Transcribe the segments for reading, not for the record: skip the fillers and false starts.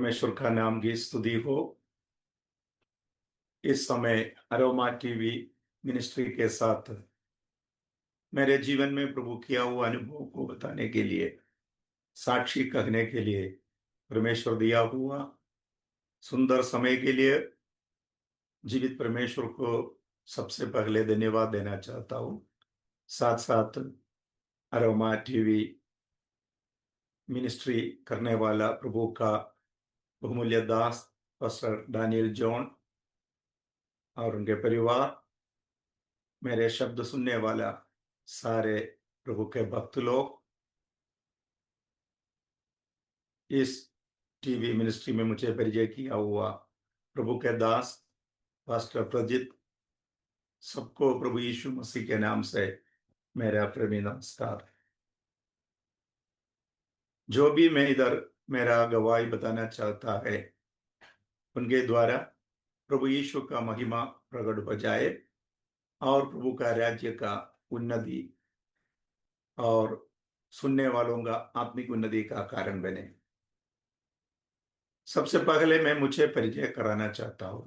परमेश्वर का नाम की स्तुति हो। इस समय अरोमा टीवी मिनिस्ट्री के साथ मेरे जीवन में प्रभु किया हुआ अनुभव को बताने के लिए, साक्षी कहने के लिए परमेश्वर दिया हुआ सुंदर समय के लिए जीवित परमेश्वर को सबसे पहले धन्यवाद देना चाहता हूँ। साथ साथ अरोमा टीवी मिनिस्ट्री करने वाला प्रभु का बहुमूल्य दास पास्टर डैनियल जॉन और उनके परिवार, मेरे शब्द सुनने वाला सारे प्रभु के भक्त लोग, इस टीवी मिनिस्ट्री में मुझे परिचय किया हुआ प्रभु के दास पास्टर प्रजित, सबको प्रभु यीशु मसीह के नाम से मेरा प्रेमी नमस्कार। जो भी मैं इधर मेरा गवाही बताना चाहता है, उनके द्वारा प्रभु यीशु का महिमा प्रकट हो जाए और प्रभु का राज्य का उन्नति और सुनने वालों का आत्मिक उन्नति का कारण बने। सबसे पहले मैं मुझे परिचय कराना चाहता हूं।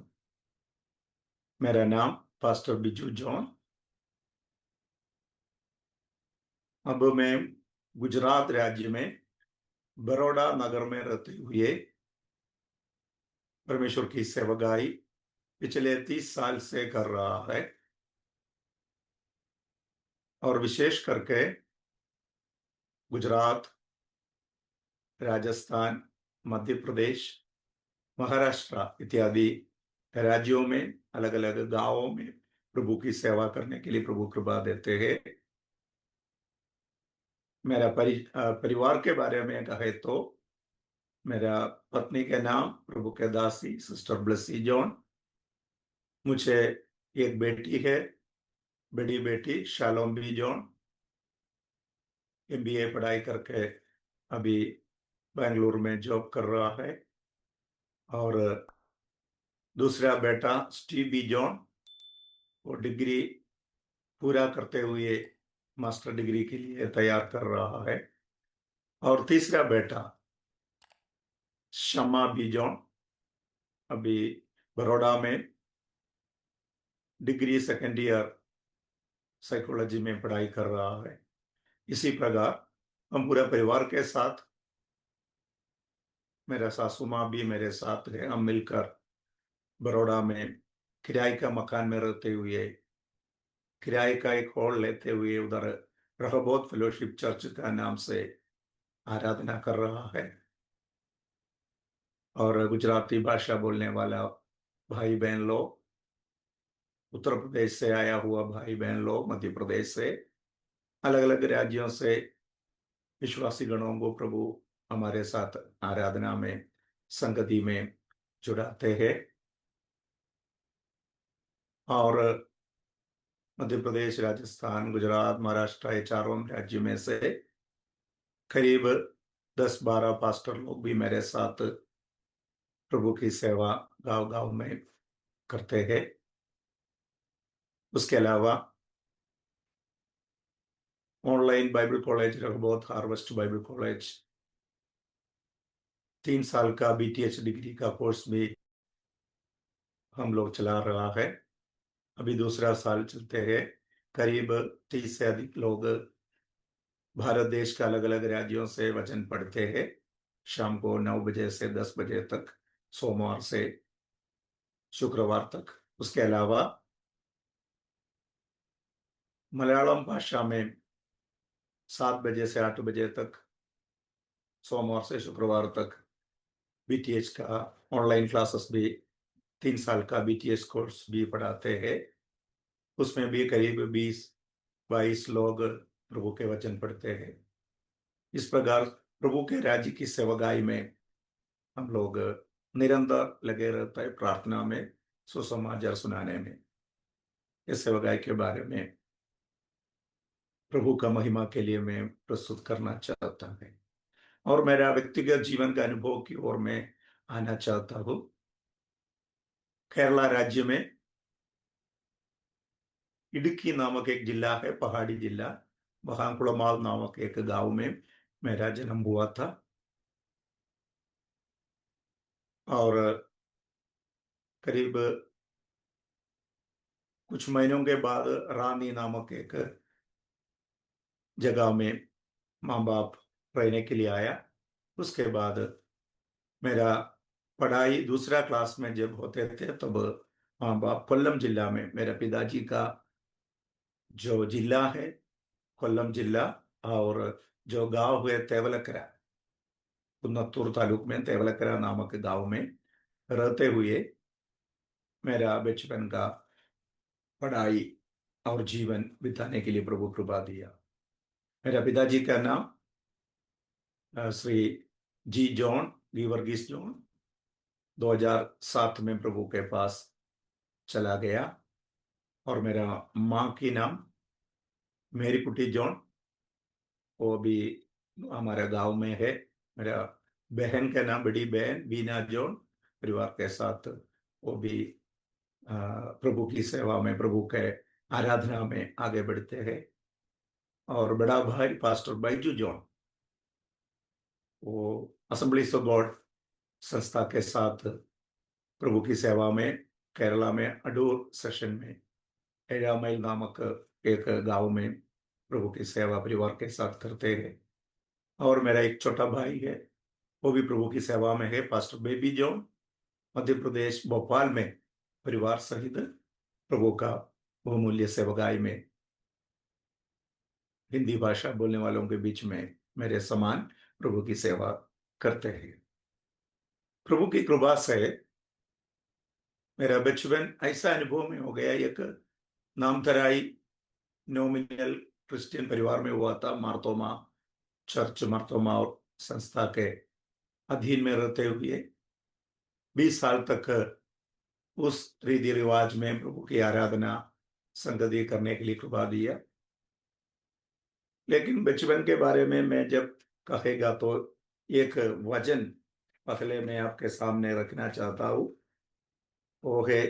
मेरा नाम पास्टर बिजू जॉन। अब मैं गुजरात राज्य में बड़ौदा नगर में रहते हुए परमेश्वर की सेवकाई पिछले 30 साल से कर रहा है और विशेष करके गुजरात, राजस्थान, मध्य प्रदेश, महाराष्ट्र इत्यादि राज्यों में अलग अलग गांवों में प्रभु की सेवा करने के लिए प्रभु कृपा देते हैं। मेरा परिवार के बारे में कहे तो मेरा पत्नी के नाम प्रभु के दासी सिस्टर ब्लेसी जॉन, मुझे एक बेटी है, बड़ी बेटी शालोम बी जॉन, MBA पढ़ाई करके अभी बेंगलुरु में जॉब कर रहा है, और दूसरा बेटा स्टीव बी जॉन, वो डिग्री पूरा करते हुए मास्टर डिग्री के लिए तैयार कर रहा है, और तीसरा बेटा शमा बी जॉन अभी बड़ौदा में डिग्री सेकेंड ईयर साइकोलॉजी में पढ़ाई कर रहा है। इसी प्रकार हम पूरा परिवार के साथ, मेरा सासू माँ भी मेरे साथ है, हम मिलकर बड़ौदा में किराए का मकान में रहते हुए, किराए का एक हॉल लेते हुए उधर रहोबोत फेलोशिप चर्च का नाम से आराधना कर रहा है, और गुजराती भाषा बोलने वाला भाई बहन लोग, उत्तर प्रदेश से आया हुआ भाई बहन लोग, मध्य प्रदेश से, अलग अलग राज्यों से विश्वासी गणों को प्रभु हमारे साथ आराधना में, संगति में जुड़ाते हैं। और मध्य प्रदेश, राजस्थान, गुजरात, महाराष्ट्र, ये चारों राज्यों में से करीब 10-12 पास्टर लोग भी मेरे साथ प्रभु की सेवा गांव गांव में करते हैं। उसके अलावा online Bible college Rehoboth harvest Bible college 3 साल का BTH डिग्री का कोर्स भी हम लोग चला रहा है। अभी दूसरा साल चलते हैं। करीब 30 से अधिक लोग भारत देश के अलग अलग राज्यों से वचन पढ़ते हैं, शाम को 9 बजे से 10 बजे तक, सोमवार से शुक्रवार तक। उसके अलावा मलयालम भाषा में 7 बजे से 8 बजे तक, सोमवार से शुक्रवार तक BTH का ऑनलाइन क्लासेस भी, 3 साल का BTH कोर्स भी पढ़ाते हैं। उसमें भी करीब 20-22 लोग प्रभु के वचन पढ़ते हैं। इस प्रकार प्रभु के राज्य की सेवकाई में हम लोग निरंतर लगे रहते हैं, प्रार्थना में, सुसमाचार सुनाने में। इस सेवकाई के बारे में प्रभु का महिमा के लिए मैं प्रस्तुत करना चाहता हूं, और मेरा व्यक्तिगत जीवन का अनुभव की ओर मैं आना चाहता हूं। केरला राज्य में इडुक्की नामक एक जिला है, पहाड़ी जिला, वहां कुड़माल नामक एक गांव में मेरा जन्म हुआ था। और करीब कुछ महीनों के बाद रानी नामक एक जगह में माँ बाप रहने के लिए आया। उसके बाद मेरा पढ़ाई दूसरा क्लास में जब होते थे तब माँ बाप कोल्लम जिला में, मेरे पिताजी का जो जिला है कोल्लम जिला, और जो गांव है तेवलकरा, कुन्नतूर तालुक में तेवलकरा नामक गांव में रहते हुए मेरा बचपन का पढ़ाई और जीवन बिताने के लिए प्रभु कृपा दिया। मेरा पिताजी का नाम श्री जी जॉन गीवर्गीस जॉन 2007 में प्रभु के पास चला गया। और मेरा माँ की नाम मेरी कुटी जॉन, वो भी हमारे गांव में है। मेरा बहन का नाम बड़ी बहन बीना जॉन, परिवार के साथ वो भी प्रभु की सेवा में, प्रभु के आराधना में आगे बढ़ते हैं। और बड़ा भाई पास्टर बैजू जॉन, वो असेंबलीज ऑफ गॉड संस्था के साथ प्रभु की सेवा में केरला में अडूर सेशन में एड़ामैल नामक एक गांव में प्रभु की सेवा परिवार के साथ करते हैं। और मेरा एक छोटा भाई है, वो भी प्रभु की सेवा में है, pastor baby John, Madhya Pradesh Bhopal में परिवार सहित प्रभु का बहुमूल्य सेवकाई में हिंदी भाषा बोलने वालों के बीच में मेरे समान प्रभु की सेवा करते हैं। प्रभु की कृपा से मेरा बचपन ऐसा अनुभव में हो गया। एक नामतराई नॉमिनल क्रिश्चियन परिवार में हुआ था, मार्तोमा चर्च, मार्तोमा और संस्था के अधीन में रहते हुए 20 साल तक उस रीति रिवाज में प्रभु की आराधना संगति करने के लिए कृपा दिया। लेकिन बचपन के बारे में मैं जब कहेगा तो एक वचन पहले मैं आपके सामने रखना चाहता हूं, वो है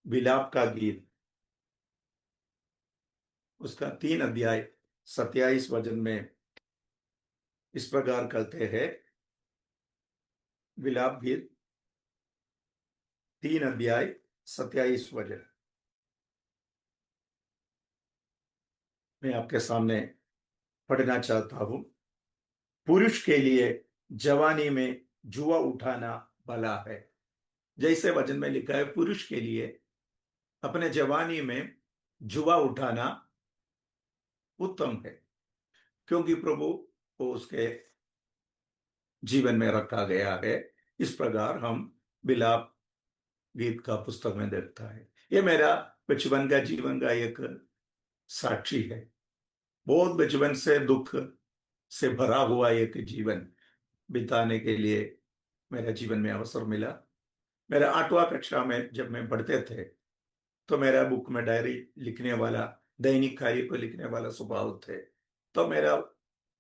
विलाप का गीत। उसका 3 अध्याय 27 वचन में इस प्रकार कहते हैं, विलाप गीत 3 अध्याय 27 वचन मैं आपके सामने पढ़ना चाहता हूं। पुरुष के लिए जवानी में जुआ उठाना भला है। जैसे वचन में लिखा है, पुरुष के लिए अपने जवानी में जुआ उठाना उत्तम है, क्योंकि प्रभु को उसके जीवन में रखा गया है। इस प्रकार हम विलाप गीत का पुस्तक में देखता है। ये मेरा बचपन का जीवन का एक साक्षी है। बहुत बचपन से दुख से भरा हुआ एक जीवन बिताने के लिए मेरे जीवन में अवसर मिला। मेरा 8वां कक्षा में जब मैं पढ़ते थे तो मेरा बुक में डायरी लिखने वाला, दैनिक कार्य को लिखने वाला स्वभाव थे। तो मेरा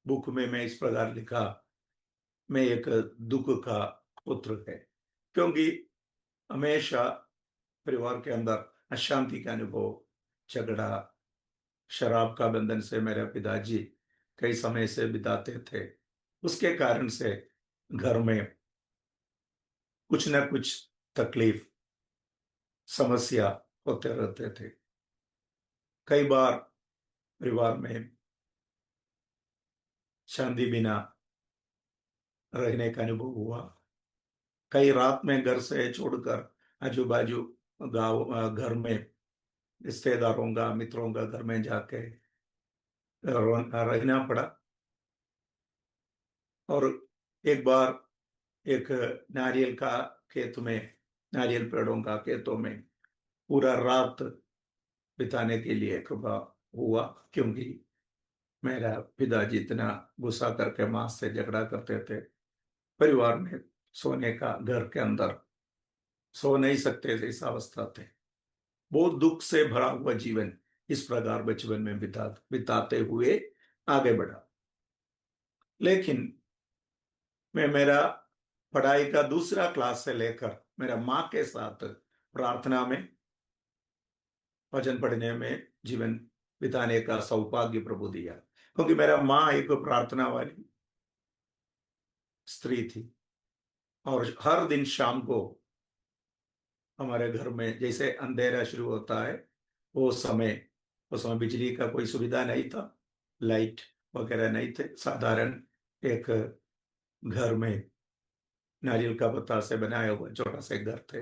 बुक में मैं इस प्रकार लिखा, मैं एक दुख का पुत्र है, क्योंकि हमेशा परिवार के अंदर अशांति का अनुभव, झगड़ा, शराब का बंधन से मेरे पिताजी कई समय से बिताते थे। उसके कारण से घर में कुछ न कुछ तकलीफ, समस्या होते रहते थे। कई बार परिवार में शांति बिना रहने का अनुभव हुआ। कई रात में घर से छोड़कर आजू बाजू गाँव घर में रिश्तेदारों का, मित्रों का घर में जाके रहना पड़ा। और एक बार एक नारियल का खेत में, नारियल पेड़ों का खेतों में पूरा रात बिताने के लिए कृपा हुआ, क्योंकि मेरा पिताजी इतना गुस्सा करके माँ से झगड़ा करते थे। परिवार में सोने का, घर के अंदर सो नहीं सकते थे, इस अवस्था थे। बहुत दुख से भरा हुआ जीवन इस प्रकार बचपन में बिताते हुए आगे बढ़ा। लेकिन मैं मेरा पढ़ाई का दूसरा क्लास से लेकर मेरा माँ के साथ प्रार्थना में, भजन पढ़ने में जीवन बिताने का सौभाग्य प्रभु दिया, क्योंकि मेरा माँ एक प्रार्थना वाली स्त्री थी। और हर दिन शाम को हमारे घर में जैसे अंधेरा शुरू होता है, वो समय उस समय बिजली का कोई सुविधा नहीं था, लाइट वगैरह नहीं थे, साधारण एक घर में नारियल का पत्ता से बनाया हुआ छोटा सा एक घर थे।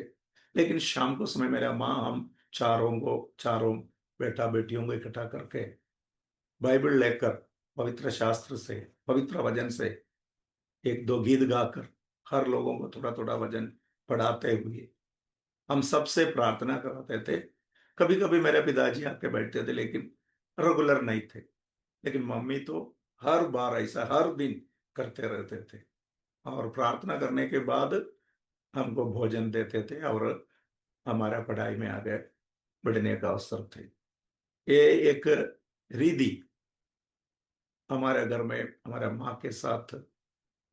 लेकिन शाम को समय मेरा माँ हम चारों बेटा बेटियों को इकट्ठा करके बाइबल लेकर पवित्र शास्त्र से, पवित्र वचन से एक दो गीत गाकर हर लोगों को थोड़ा थोड़ा वचन पढ़ाते हुए हम सबसे प्रार्थना कराते थे। कभी कभी मेरे पिताजी आके बैठते थे, लेकिन रेगुलर नहीं थे। लेकिन मम्मी तो हर बार ऐसा हर दिन करते रहते थे, और प्रार्थना करने के बाद हमको भोजन देते थे और हमारा पढ़ाई में आगे बढ़ने का अवसर थे। ये एक रिधि हमारे घर में हमारा माँ के साथ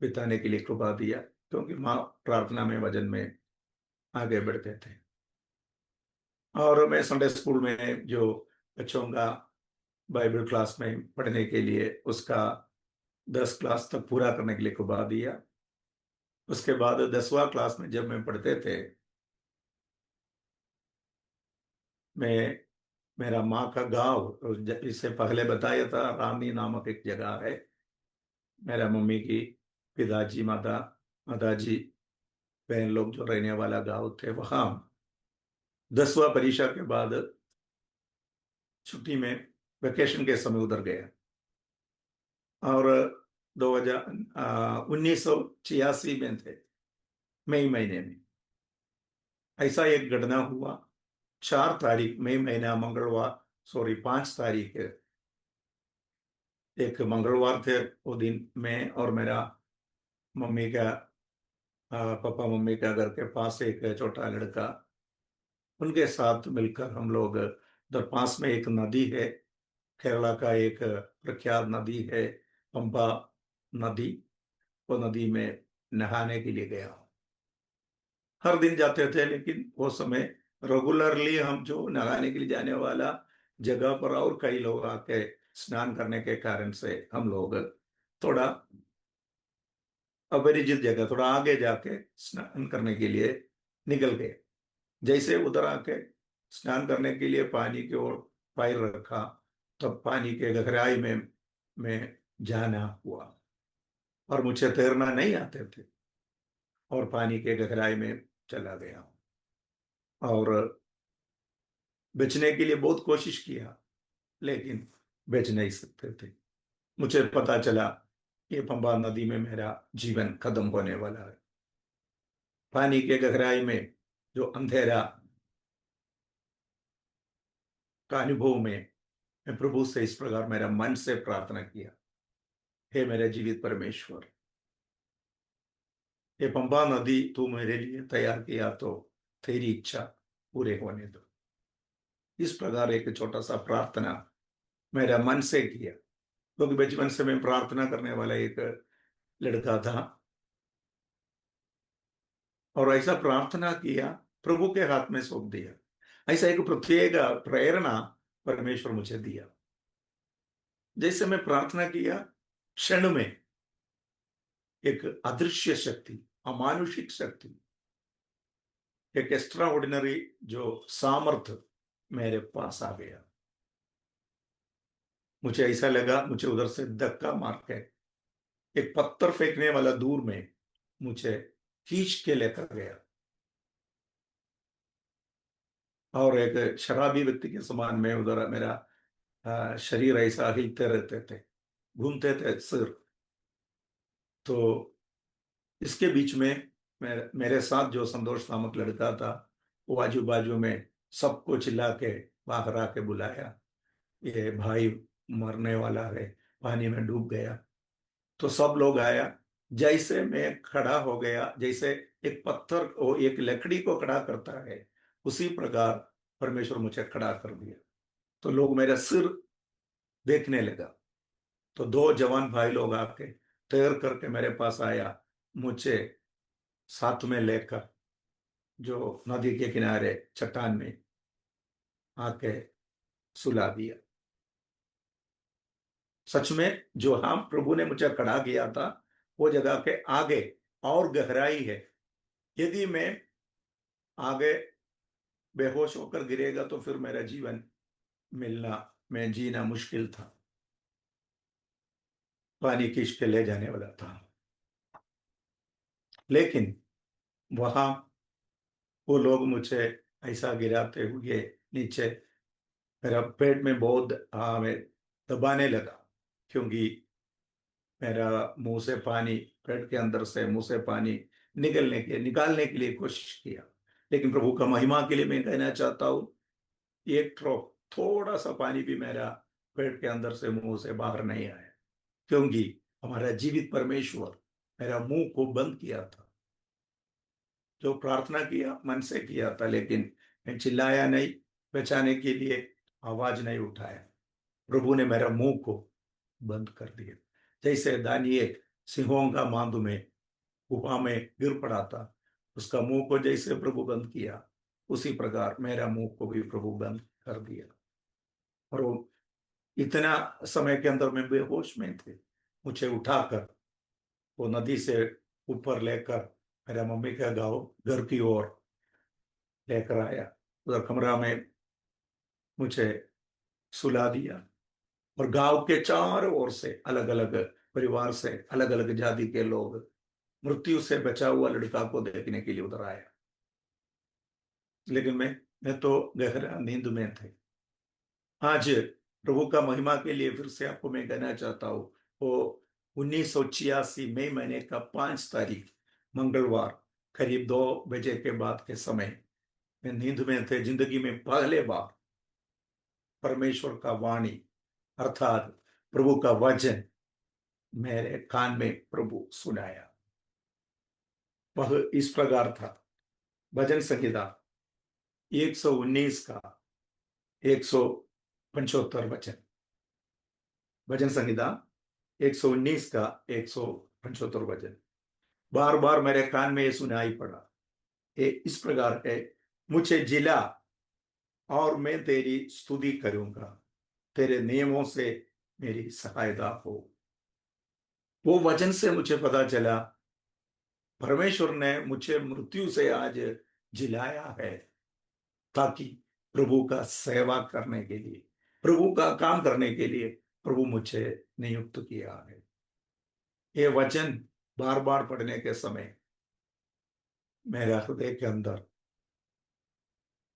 बिताने के लिए कृपा दिया, क्योंकि माँ प्रार्थना में वजन में आगे बढ़ते थे। और मैं संडे स्कूल में जो बच्चों का बाइबल क्लास में पढ़ने के लिए उसका 10 क्लास तक पूरा करने के लिए कृपा दिया। उसके बाद 10वां क्लास में जब मैं पढ़ते थे, मैं मेरा माँ का गांव, इससे पहले बताया था, रानी नामक एक जगह है। मेरा मम्मी की पिताजी माताजी बहन लोग जो रहने वाला गांव थे, वहां 10वां परीक्षा के बाद छुट्टी में वेकेशन के समय उधर गया। और 1986 में थे, मई महीने में ऐसा एक घटना हुआ। 4 तारीख मई महीना मंगलवार, सॉरी 5 तारीख, एक मंगलवार थे वो दिन। मैं और मेरा मम्मी का पापा मम्मी का घर के पास एक छोटा लड़का, उनके साथ मिलकर हम लोग उधर पास में एक नदी है, केरला का एक प्रख्यात नदी है, पंपा नदी। वो नदी में नहाने के लिए गया। हर दिन जाते थे, लेकिन वो समय रेगुलरली हम जो नहाने के लिए जाने वाला जगह पर और कई लोग आके स्नान करने के कारण से हम लोग थोड़ा अपरिचित जगह, थोड़ा आगे जाके स्नान करने के लिए निकल गए। जैसे उधर आके स्नान करने के लिए पानी की ओर पैर रखा, तब पानी के गहराई में मैं जाना हुआ, और मुझे तैरना नहीं आते थे, और पानी के गहराई में चला गया। और बचने के लिए बहुत कोशिश किया, लेकिन बच नहीं सकते थे। मुझे पता चला ये पंबा नदी में मेरा जीवन खत्म होने वाला है। पानी के गहराई में जो अंधेरा का अनुभव में मैं प्रभु से इस प्रकार मेरा मन से प्रार्थना किया, हे मेरे जीवित परमेश्वर, ये पंबा नदी तू मेरे लिए तैयार किया, तो तेरी इच्छा पूरे होने दो। इस प्रकार एक छोटा सा प्रार्थना मेरा मन से किया, क्योंकि बचपन से मैं प्रार्थना करने वाला एक लड़का था। और ऐसा प्रार्थना किया, प्रभु के हाथ में सौंप दिया। ऐसा एक प्रत्येक प्रेरणा परमेश्वर मुझे दिया। जैसे मैं प्रार्थना किया, क्षण में एक अदृश्य शक्ति, अमानुषिक शक्ति, एक एक्स्ट्रा ऑर्डिनरी जो सामर्थ मेरे पास आ गया। मुझे ऐसा लगा मुझे उधर से धक्का मार के एक पत्थर फेंकने वाला दूर में मुझे खींच के लेकर गया, और एक शराबी व्यक्ति के समान में उधर मेरा शरीर ऐसा हिलते रहते थे, घूमते थे सिर। तो इसके बीच में मेरे साथ जो संतोष नामक लड़का था, वो आजू बाजू में सबको चिल्ला के बाहर आके बुलाया, ये भाई मरने वाला है, पानी में डूब गया। तो सब लोग आया। जैसे मैं खड़ा हो गया, जैसे एक पत्थर को एक लकड़ी को खड़ा करता है, उसी प्रकार परमेश्वर मुझे खड़ा कर दिया। तो लोग मेरा सिर देखने लगा। तो दो जवान भाई लोग आके तैर करके मेरे पास आया, मुझे साथ में लेकर जो नदी के किनारे चट्टान में आके सुला दिया। सच में जो हम प्रभु ने मुझे खड़ा किया था, वो जगह के आगे और गहराई है, यदि मैं आगे बेहोश होकर गिरेगा तो फिर मेरा जीवन मिलना, मैं जीना मुश्किल था। पानी खींच के ले जाने वाला था। लेकिन वहां वो लोग मुझे ऐसा गिराते हुए नीचे, मेरा पेट में बहुत में दबाने लगा, क्योंकि मेरा मुंह से पानी, पेट के अंदर से मुंह से पानी निकालने के लिए कोशिश किया। लेकिन प्रभु का महिमा के लिए मैं कहना चाहता हूँ, एक ड्रॉप थोड़ा सा पानी भी मेरा पेट के अंदर से मुंह से बाहर नहीं आया, क्योंकि हमारा जीवित परमेश्वर मेरा मुंह को बंद किया था। जो प्रार्थना किया मन से किया था, लेकिन मैं चिल्लाया नहीं, बचाने के लिए आवाज नहीं उठाया। प्रभु ने मेरा मुंह को बंद कर दिया। जैसे दानियेल सिंहों का मांद में गुफा में गिर पड़ा था, उसका मुंह को जैसे प्रभु बंद किया, उसी प्रकार मेरा मुंह को भी प्रभु बंद कर दिया। और वो इतना समय के अंदर मैं बेहोश में थे। मुझे उठाकर वो नदी से ऊपर लेकर मेरा मम्मी का गाँव घर की ओर लेकर आया। उधर कमरा में मुझे सुला दिया, और गांव के चारों ओर से अलग अलग परिवार से अलग अलग जाति के लोग मृत्यु से बचा हुआ लड़का को देखने के लिए उधर आया। लेकिन मैं तो गहरा नींद में थे। आज प्रभु का महिमा के लिए फिर से आपको मैं कहना चाहता हूँ, वो 1986 मई महीने का 5 तारीख मंगलवार करीब 2 बजे के बाद के समय मैं नींद में थे। जिंदगी में पहले बार परमेश्वर का वाणी अर्थात प्रभु का वचन मेरे कान में प्रभु सुनाया। वह इस प्रकार था, भजन संहिता 119 का 175 वचन। भजन संहिता 119 का 175 वचन बार बार मेरे कान में ये सुनाई पड़ा। ये इस प्रकार है, मुझे जिला और मैं तेरी स्तुति करूंगा, तेरे नियमों से मेरी सहायता हो। वो वचन से मुझे पता चला परमेश्वर ने मुझे मृत्यु से आज जिलाया है, ताकि प्रभु का सेवा करने के लिए, प्रभु का काम करने के लिए प्रभु मुझे नियुक्त किया है। ये वचन बार बार पढ़ने के समय मेरे हृदय के अंदर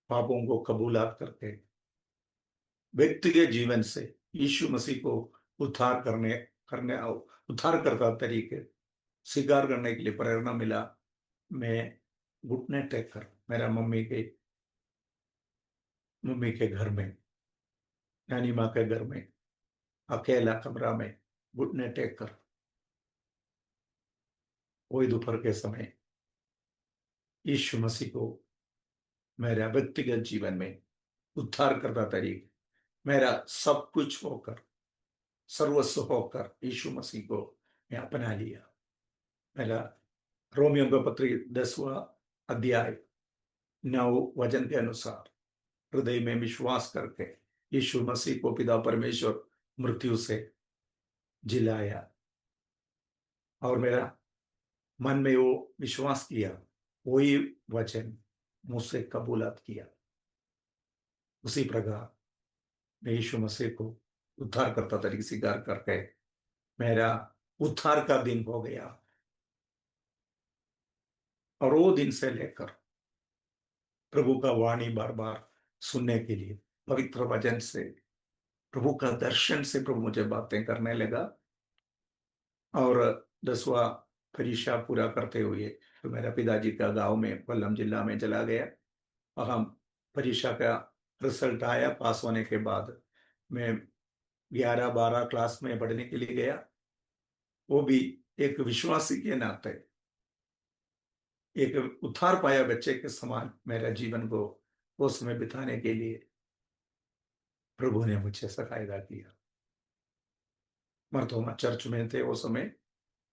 पापों को कबूलात करके व्यक्तिगत जीवन से यीशु मसीह को उद्धार करने करने उद्धार करता तरीके स्वीकार करने के लिए प्रेरणा मिला। मैं घुटने टेक कर मेरा मम्मी के घर में, नानी माँ के घर में अकेला कमरा में घुटने टेक कर वही दोपहर के समय यीशु मसीह को मेरा व्यक्तिगत जीवन में उद्धार करता तरीके, मेरा सब कुछ होकर, सर्वस्व होकर यीशु मसीह को मैं अपना लिया। मेरा रोमियो का पत्री 10वां अध्याय 9 वचन के अनुसार हृदय में विश्वास करके यीशु मसीह को पिता परमेश्वर मृत्यु से जिलाया, और मेरा मन में वो विश्वास किया, वही वचन मुझसे कबूलात किया। उसी प्रकार मैं यीशु मसीह को उद्धार करता तरीके स्वीकार करके मेरा उद्धार का दिन हो गया। और वो दिन से लेकर प्रभु का वाणी बार बार सुनने के लिए, पवित्र वचन से, प्रभु का दर्शन से प्रभु मुझे बातें करने लगा। और 10वां परीक्षा पूरा करते हुए तो मेरा पिताजी का गांव में कोल्लम जिला में चला गया। और हम परीक्षा का रिजल्ट आया, पास होने के बाद मैं 11-12 क्लास में पढ़ने के लिए गया। वो भी एक विश्वासी के नाते, एक उद्धार पाया बच्चे के समान मेरा जीवन को वो समय बिताने के लिए प्रभु ने मुझे सहायता किया। मरतोमा चर्च में थे वो समय,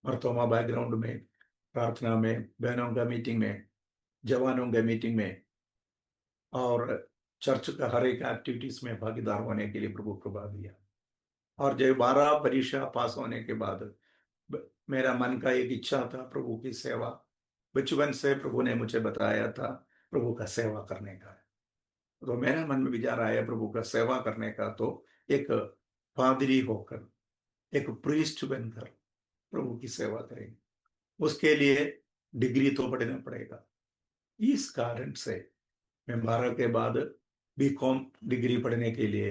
मरतोमा बैकग्राउंड में, प्रार्थना में, बहनों का मीटिंग में, जवानों के मीटिंग में, और चर्च का हर एक एक्टिविटीज में भागीदार होने के लिए प्रभु कृपा दिया। और जब 12 परीक्षा पास होने के बाद मेरा मन का एक इच्छा था प्रभु की सेवा, बचपन से प्रभु ने मुझे बताया था प्रभु का सेवा करने का। तो मेरा मन में विचार आया प्रभु का सेवा करने का, तो एक पादरी होकर, एक प्रीस्ट बनकर प्रभु की सेवा करेंगे, उसके लिए डिग्री तो पढ़ना पड़ेगा। इस कारण से मैं 12 के बाद बीकॉम डिग्री पढ़ने के लिए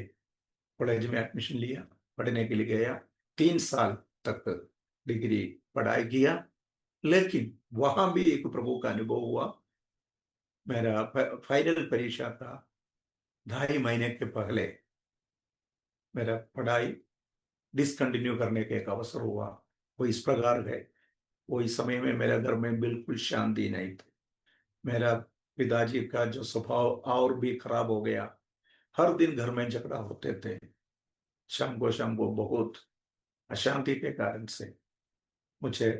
कॉलेज में एडमिशन लिया, पढ़ने के लिए गया। 3 साल तक डिग्री पढ़ाई किया, लेकिन वहां भी एक प्रभु का अनुभव हुआ। मेरा फाइनल परीक्षा का 2.5 महीने के पहले मेरा पढ़ाई डिसकंटिन्यू करने का एक अवसर हुआ। वो इस प्रकार है, वो इस समय में मेरे घर में बिल्कुल शांति नहीं थी। मेरा पिताजी का जो स्वभाव और भी खराब हो गया। हर दिन घर में झगड़ा होते थे, शाम को बहुत अशांति के कारण से मुझे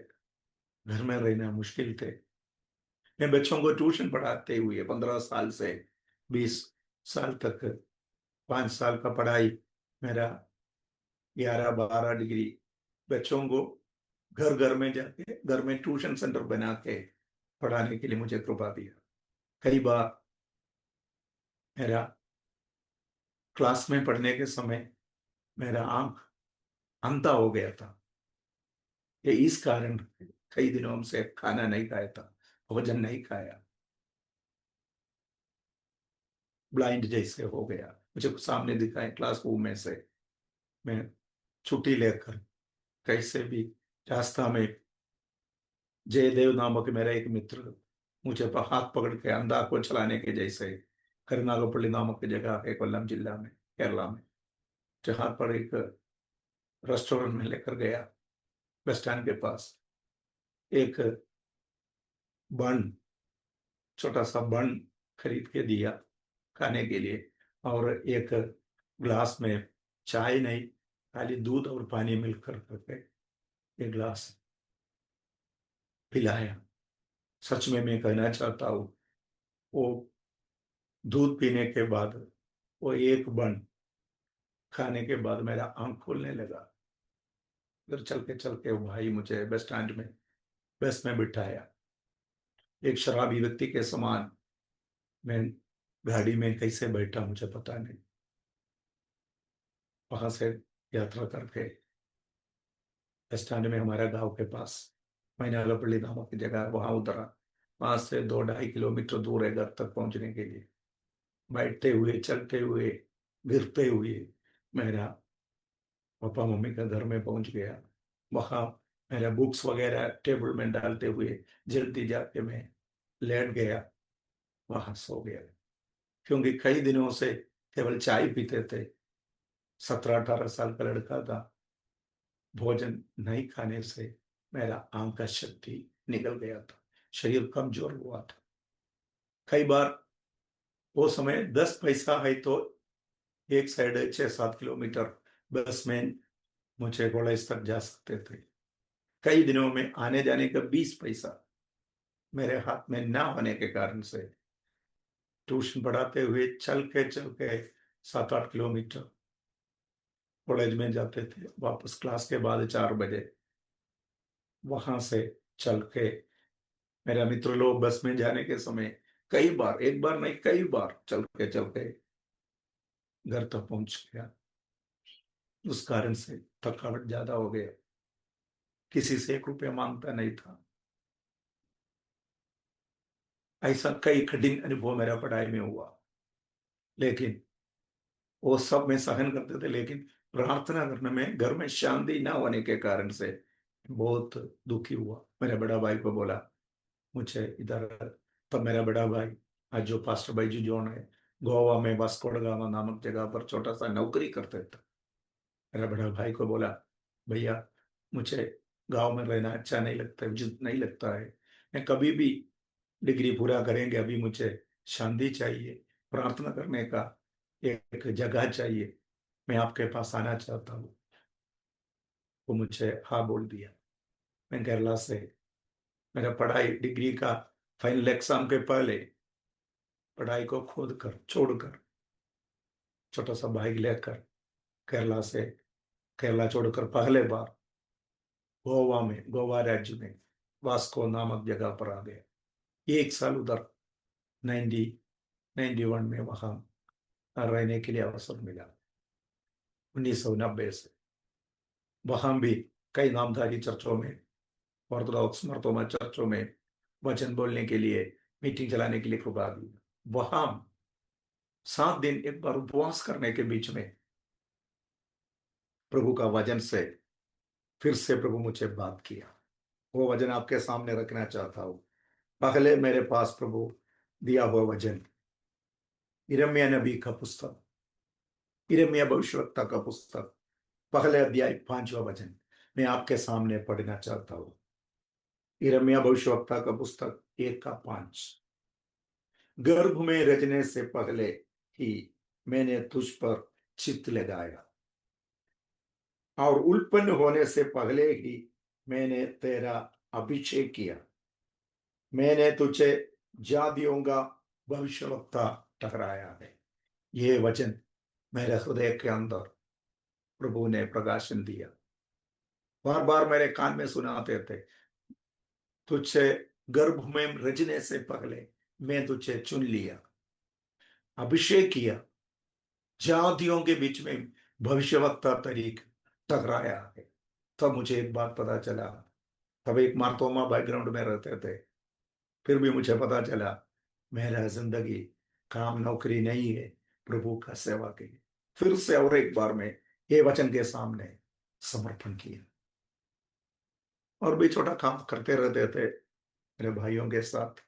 घर में रहना मुश्किल थे। मैं बच्चों को ट्यूशन पढ़ाते हुए 15 साल से 20 साल तक, 5 साल का पढ़ाई मेरा, 11-12 डिग्री, बच्चों को घर घर में जाके, घर में ट्यूशन सेंटर बना के पढ़ाने के लिए मुझे कृपा दिया। कई बार मेरा क्लास में पढ़ने के समय मेरा आंख अंधा हो गया था। ये इस कारण कई दिनों से खाना नहीं खाया था, भोजन नहीं खाया, ब्लाइंड जैसे हो गया। मुझे कुछ सामने दिखाए क्लासरूम में से, मैं छुट्टी लेकर कैसे भी रास्ता में, जयदेव नामक मेरा एक मित्र मुझे हाथ पकड़ के अंधा को चलाने के जैसे, करुनागपल्ली नामक जगह है कोल्लम जिला में, केरला में, जहां पर एक रेस्टोरेंट में लेकर गया, बस स्टैंड के पास एक बन, छोटा सा बन खरीद के दिया खाने के लिए, और एक ग्लास में चाय नहीं, खाली दूध और पानी मिलकर करके एक ग्लास पिलाया। सच में मैं कहना चाहता हूँ, वो दूध पीने के बाद, वो एक बन खाने के बाद मेरा आंख खोलने लगा। फिर चल के वो भाई मुझे बस स्टैंड में बस में बिठाया। एक शराबी व्यक्ति के समान मैं गाड़ी में कैसे बैठा मुझे पता नहीं। वहां से यात्रा करके बस स्टैंड में हमारा गांव के पास मैनागपल्ली नामक की जगह, वहां उतरा। वहां से 2-2.5 किलोमीटर दूर है घर तक पहुंचने के लिए। बैठते हुए, चलते हुए, गिरते हुए मेरा पापा मम्मी का घर में पहुंच गया। वहां मेरा बुक्स वगैरह टेबल में डालते हुए जल्दी जाके मैं लेट गया, वहां सो गया। क्योंकि कई दिनों से केवल चाय पीते थे, 17-18 साल का लड़का था। भोजन नहीं खाने से मेरा आंख का शक्ति निकल गया था, शरीर कमजोर हुआ था। कई बार वो समय 10 पैसा है तो एक साइड 6-7 किलोमीटर बस में मुझे कॉलेज तक जा सकते थे। कई दिनों में आने जाने का 20 पैसा मेरे हाथ में ना होने के कारण से ट्यूशन पढ़ाते हुए चल के 7-8 किलोमीटर कॉलेज में जाते थे। वापस क्लास के बाद 4 बजे वहां से चल के, मेरा मित्र लोग बस में जाने के समय कई बार, एक बार नहीं कई बार चल के घर तक पहुंच गया। उस कारण से थकावट ज्यादा हो गया, किसी से 1 रुपया मांगता नहीं था। ऐसा कई कठिन अनुभव मेरा पढ़ाई में हुआ, लेकिन वो सब में सहन करते थे। लेकिन प्रार्थना करने में घर में शांति ना होने के कारण से बहुत दुखी हुआ। मेरे बड़ा भाई को बोला मुझे इधर, तब मेरा बड़ा भाई आज जो पास्टर भाई जॉन है, गोवा में वास्को ड गामा नामक जगह पर छोटा सा नौकरी करते थे। मेरा बड़ा भाई को बोला भैया मुझे गांव में रहना अच्छा नहीं लगता, उचित नहीं लगता है। मैं कभी भी डिग्री पूरा करेंगे, अभी मुझे शांति चाहिए, प्रार्थना करने का एक जगह चाहिए, मैं आपके पास आना चाहता हूँ। वो मुझे हाँ बोल दिया। मैं केरला से मेरा पढ़ाई डिग्री का फाइनल एग्जाम के पहले पढ़ाई को खोद कर छोड़कर, छोटा सा बाइक लेकर केरला से, केरला छोड़कर पहले बार गोवा में, गोवा राज्य में वास्को नामक जगह पर आ गया। एक साल उधर 1991 में वहां रहने के लिए अवसर मिला। 1990 से वहां भी कई नामधारी चर्चों में, ऑर्थोडॉक्स मर्तोमा चर्चों में वचन बोलने के लिए, मीटिंग चलाने के लिए कृपा दी। वहां 7 दिन एक बार उपवास करने के बीच में प्रभु का वचन से फिर से प्रभु मुझे बात किया। वो वचन आपके सामने रखना चाहता हूं। पहले मेरे पास प्रभु दिया हुआ वचन यिर्मयाह नबी का पुस्तक, यिर्मयाह भविष्यवक्ता का पुस्तक, पहले अध्याय 5वां वचन मैं आपके सामने पढ़ना चाहता हूं। यिर्मयाह भविष्यवक्ता का पुस्तक 1:5। गर्भ में रचने से पहले ही मैंने तुझ पर चित्त लगाया, और उत्पन्न होने से पहले ही मैंने तेरा अभिषेक किया। मैंने तुझे जातियों का भविष्यवक्ता ठहराया है। ये वचन मेरे हृदय के अंदर प्रभु ने प्रकाशन दिया। बार बार मेरे कान में सुनाते थे, तुझे गर्भ में रचने से पहले मैं तुझे चुन लिया, अभिषेक किया, जातियों के बीच में भविष्यवक्ता तरीक टकराया है। तब मुझे एक बात पता चला। तब एक मार्तोमा बैकग्राउंड में रहते थे, फिर भी मुझे पता चला मेरा जिंदगी काम नौकरी नहीं है, प्रभु का सेवा की। फिर से और एक बार में ये वचन के सामने समर्पण किया, और भी छोटा काम करते रहते थे मेरे भाइयों के साथ,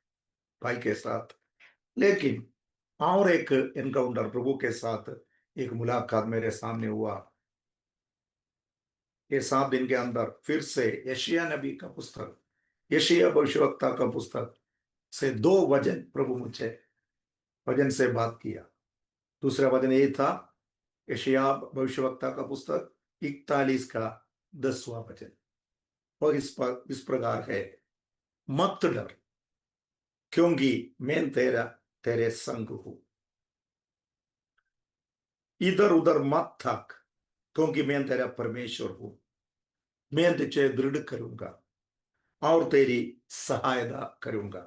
भाई के साथ। लेकिन और एक एनकाउंटर प्रभु के साथ, एक मुलाकात मेरे सामने हुआ। ये 7 दिन के अंदर फिर से यशायाह नबी का पुस्तक, यशायाह भविष्यवक्ता का पुस्तक से 2 वचन प्रभु मुझे वचन से बात किया। दूसरा वचन ये था यशायाह भविष्यवक्ता का पुस्तक 41 का 10वां वचन, और इस प्रकार है, मत डर, क्योंकि मैं तेरे संग हूं। इधर उधर मत थक, क्योंकि मैं तेरा परमेश्वर हूं। मैं तुझे दृढ़ करूंगा और तेरी सहायता करूंगा।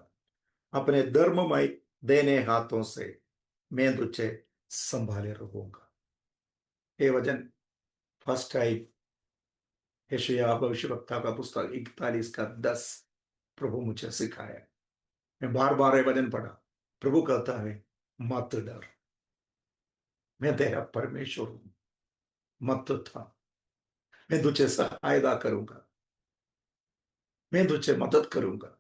अपने धर्ममय देने हाथों से मैं तुझे संभाले रहूंगा। ये वचन फर्स्ट टाइम यशायाह भविष्यवक्ता का पुस्तक 41 का 10 प्रभु मुझे सिखाया। मैं बार बार ये वचन पढ़ा। प्रभु कहता है, मत डर, मैं तेरा परमेश्वर हूं, मत था, मैं तुझे सहायता करूंगा, मैं तुझे मदद करूंगा,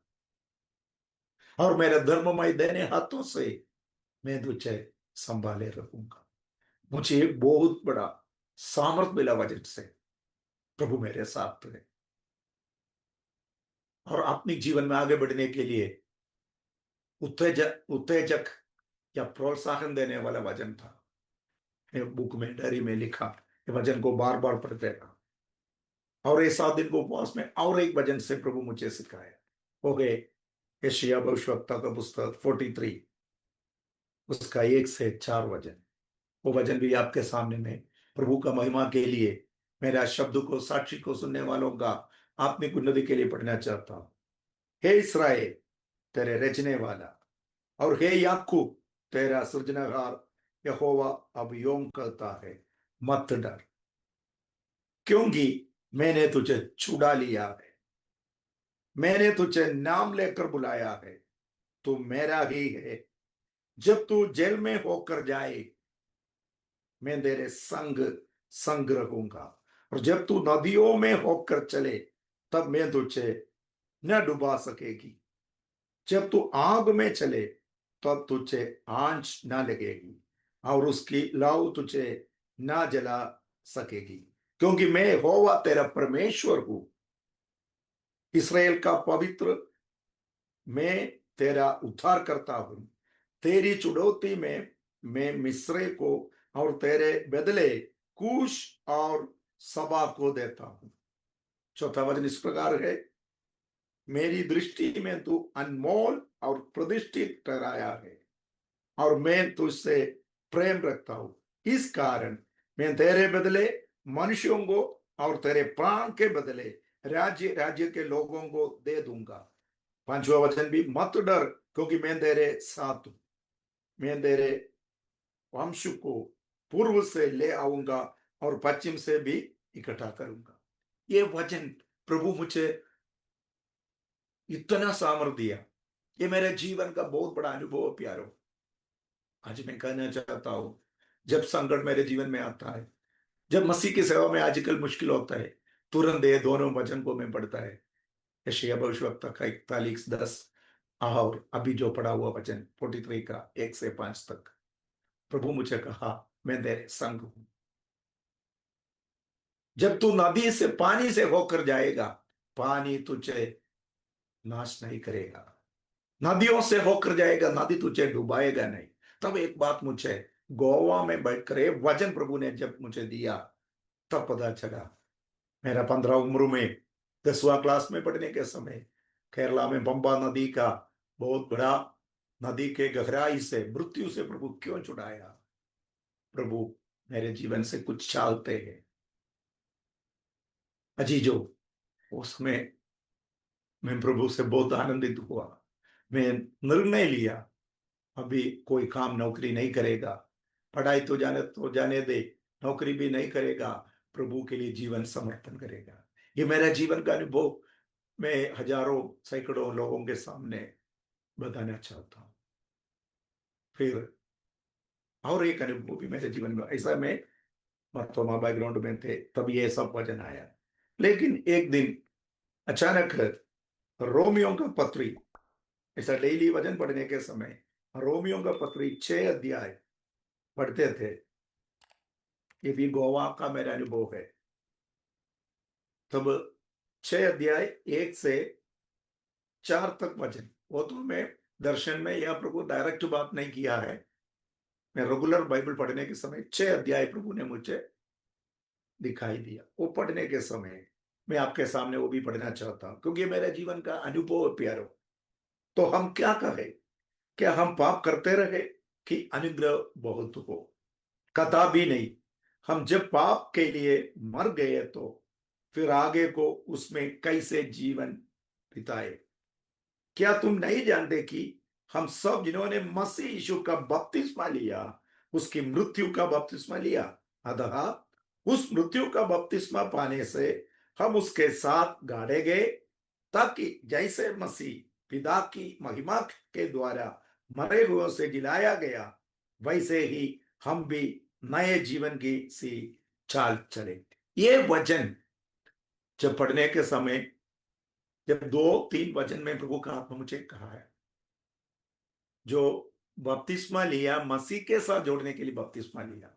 और मेरे धर्ममय देने हाथों से मैं तुझे संभाले रखूंगा। मुझे एक बहुत बड़ा सामर्थ मिला वचन से। प्रभु मेरे साथ है, और आत्मिक जीवन में आगे बढ़ने के लिए उत्तेजक उत्तेजक या प्रोत्साहन देने वाला वचन था। बुक में, डायरी में लिखा, ये वचन को बार बार पढ़ते रहा। और ये 7 दिन को उपवास में और एक वचन से प्रभु मुझे सिखाया। हो गए यशायाह भविष्यवक्ता का पुस्तक 43, उसका 1 से 4 वचन। वो वचन भी आपके सामने में प्रभु का महिमा के लिए, मेरा शब्द को, साक्षी को सुनने वालों का आत्मिक उन्नति के लिए पढ़ना चाहता हूं। हे इस्राएल, तेरे रचने वाला, और हे याकूब, तेरा सृजनहार यहोवा अब यों कहता है, मत डर, क्योंकि मैंने तुझे छुड़ा लिया है। मैंने तुझे नाम लेकर बुलाया है, तू मेरा ही है। जब तू जेल में होकर जाए, मैं तेरे संग संग रहूंगा, और जब तू नदियों में होकर चले, तब मैं तुझे न डुबा सकेगी। जब तू आग में चले, तब तुझे आंच ना लगेगी, और उसकी लौ तुझे ना जला सकेगी, क्योंकि मैं यहोवा तेरा परमेश्वर हूं, इसराइल का पवित्र। मैं तेरा उद्धार करता हूं। तेरी चुड़ौती में मैं मिस्र को और तेरे बदले कूश और सबा को देता हूं। चौथा वचन इस प्रकार है, मेरी दृष्टि में तू अनमोल और प्रतिष्ठित ठहराया है, और मैं तुझसे प्रेम रखता हूं। इस कारण मैं तेरे बदले मनुष्यों को और तेरे प्राण के बदले राज्य राज्य के लोगों को दे दूंगा। पांचवा वचन भी, मत डर क्योंकि मैं तेरे साथ हूं, मैं तेरे वंश को पूर्व से ले आऊंगा और पश्चिम से भी इकट्ठा करूंगा। ये वचन प्रभु मुझे इतना सामर्थ दिया। ये मेरे जीवन का बहुत बड़ा अनुभव है प्यारो। आज मैं कहना चाहता हूं, जब संकट मेरे जीवन में आता है, जब मसीह की सेवा में आजकल मुश्किल होता है, तुरंत ये दोनों वचन को मैं पढ़ता है, यशायाह भविष्यवक्ता का 41:10 और अभी जो पढ़ा हुआ वचन 43 का 1 से 5 तक। प्रभु मुझे कहा, मैं तेरे संग हूं। जब तू नदी से पानी से होकर जाएगा, पानी तुझे नाश नहीं करेगा। नदियों से होकर जाएगा, नदी तुझे डुबाएगा नहीं। तब एक बात मुझे गोवा में बैठकर ये वचन प्रभु ने जब मुझे दिया, तब पता चला। मेरा 15 उम्र में 10वां क्लास में पढ़ने के समय केरला में पंबा नदी का बहुत बड़ा, नदी के गहराई से मृत्यु से प्रभु क्यों छुड़ाया। प्रभु मेरे जीवन से कुछ चाहते हैं। अजीजो, उसमें मैं प्रभु से बहुत आनंदित हुआ। मैं निर्णय लिया, अभी कोई काम नौकरी नहीं करेगा, पढ़ाई तो जाने दे, नौकरी भी नहीं करेगा, प्रभु के लिए जीवन समर्पण करेगा। ये मेरा जीवन का अनुभव मैं हजारों सैकड़ों लोगों के सामने बताना चाहता हूँ। फिर और एक अनुभव भी मेरे जीवन में ऐसा, मैं मर्थोमा बैकग्राउंड में थे तब ये सब वचन आया। लेकिन एक दिन अचानक रोमियो का पत्री, ऐसा डेली वचन पढ़ने के समय रोमियो का पत्री 6 अध्याय पढ़ते थे। ये भी गोवा का मेरा अनुभव है। तब 6 अध्याय 1 से 4 तक वचन, वो तो मैं दर्शन में या प्रभु डायरेक्ट बात नहीं किया है, मैं रेगुलर बाइबल पढ़ने के समय 6 अध्याय प्रभु ने मुझे दिखाई दिया। वो पढ़ने के समय मैं आपके सामने वो भी पढ़ना चाहता हूं, क्योंकि मेरे जीवन का अनुभव है प्यारो। तो हम क्या कहें, क्या हम पाप करते रहे कि अनुग्रह बहुत हो? कथा भी नहीं। हम जब पाप के लिए मर गए तो फिर आगे को उसमें कैसे जीवन बिताए? क्या तुम नहीं जानते कि हम सब जिन्होंने मसीह यीशु का बपतिस्मा लिया, उसकी मृत्यु का बपतिस्मा लिया, अतः उस मृत्यु का बपतिस्मा पाने से हम उसके साथ गाड़े गए, ताकि जैसे मसीह पिता की महिमा के द्वारा मरे हुओं से जिलाया गया, वैसे ही हम भी नए जीवन की सी चाल चले। ये वचन जब पढ़ने के समय, जब 2-3 वचन में प्रभु का आत्मा मुझे कहा है, जो बपतिस्मा लिया मसीह के साथ जोड़ने के लिए बपतिस्मा लिया।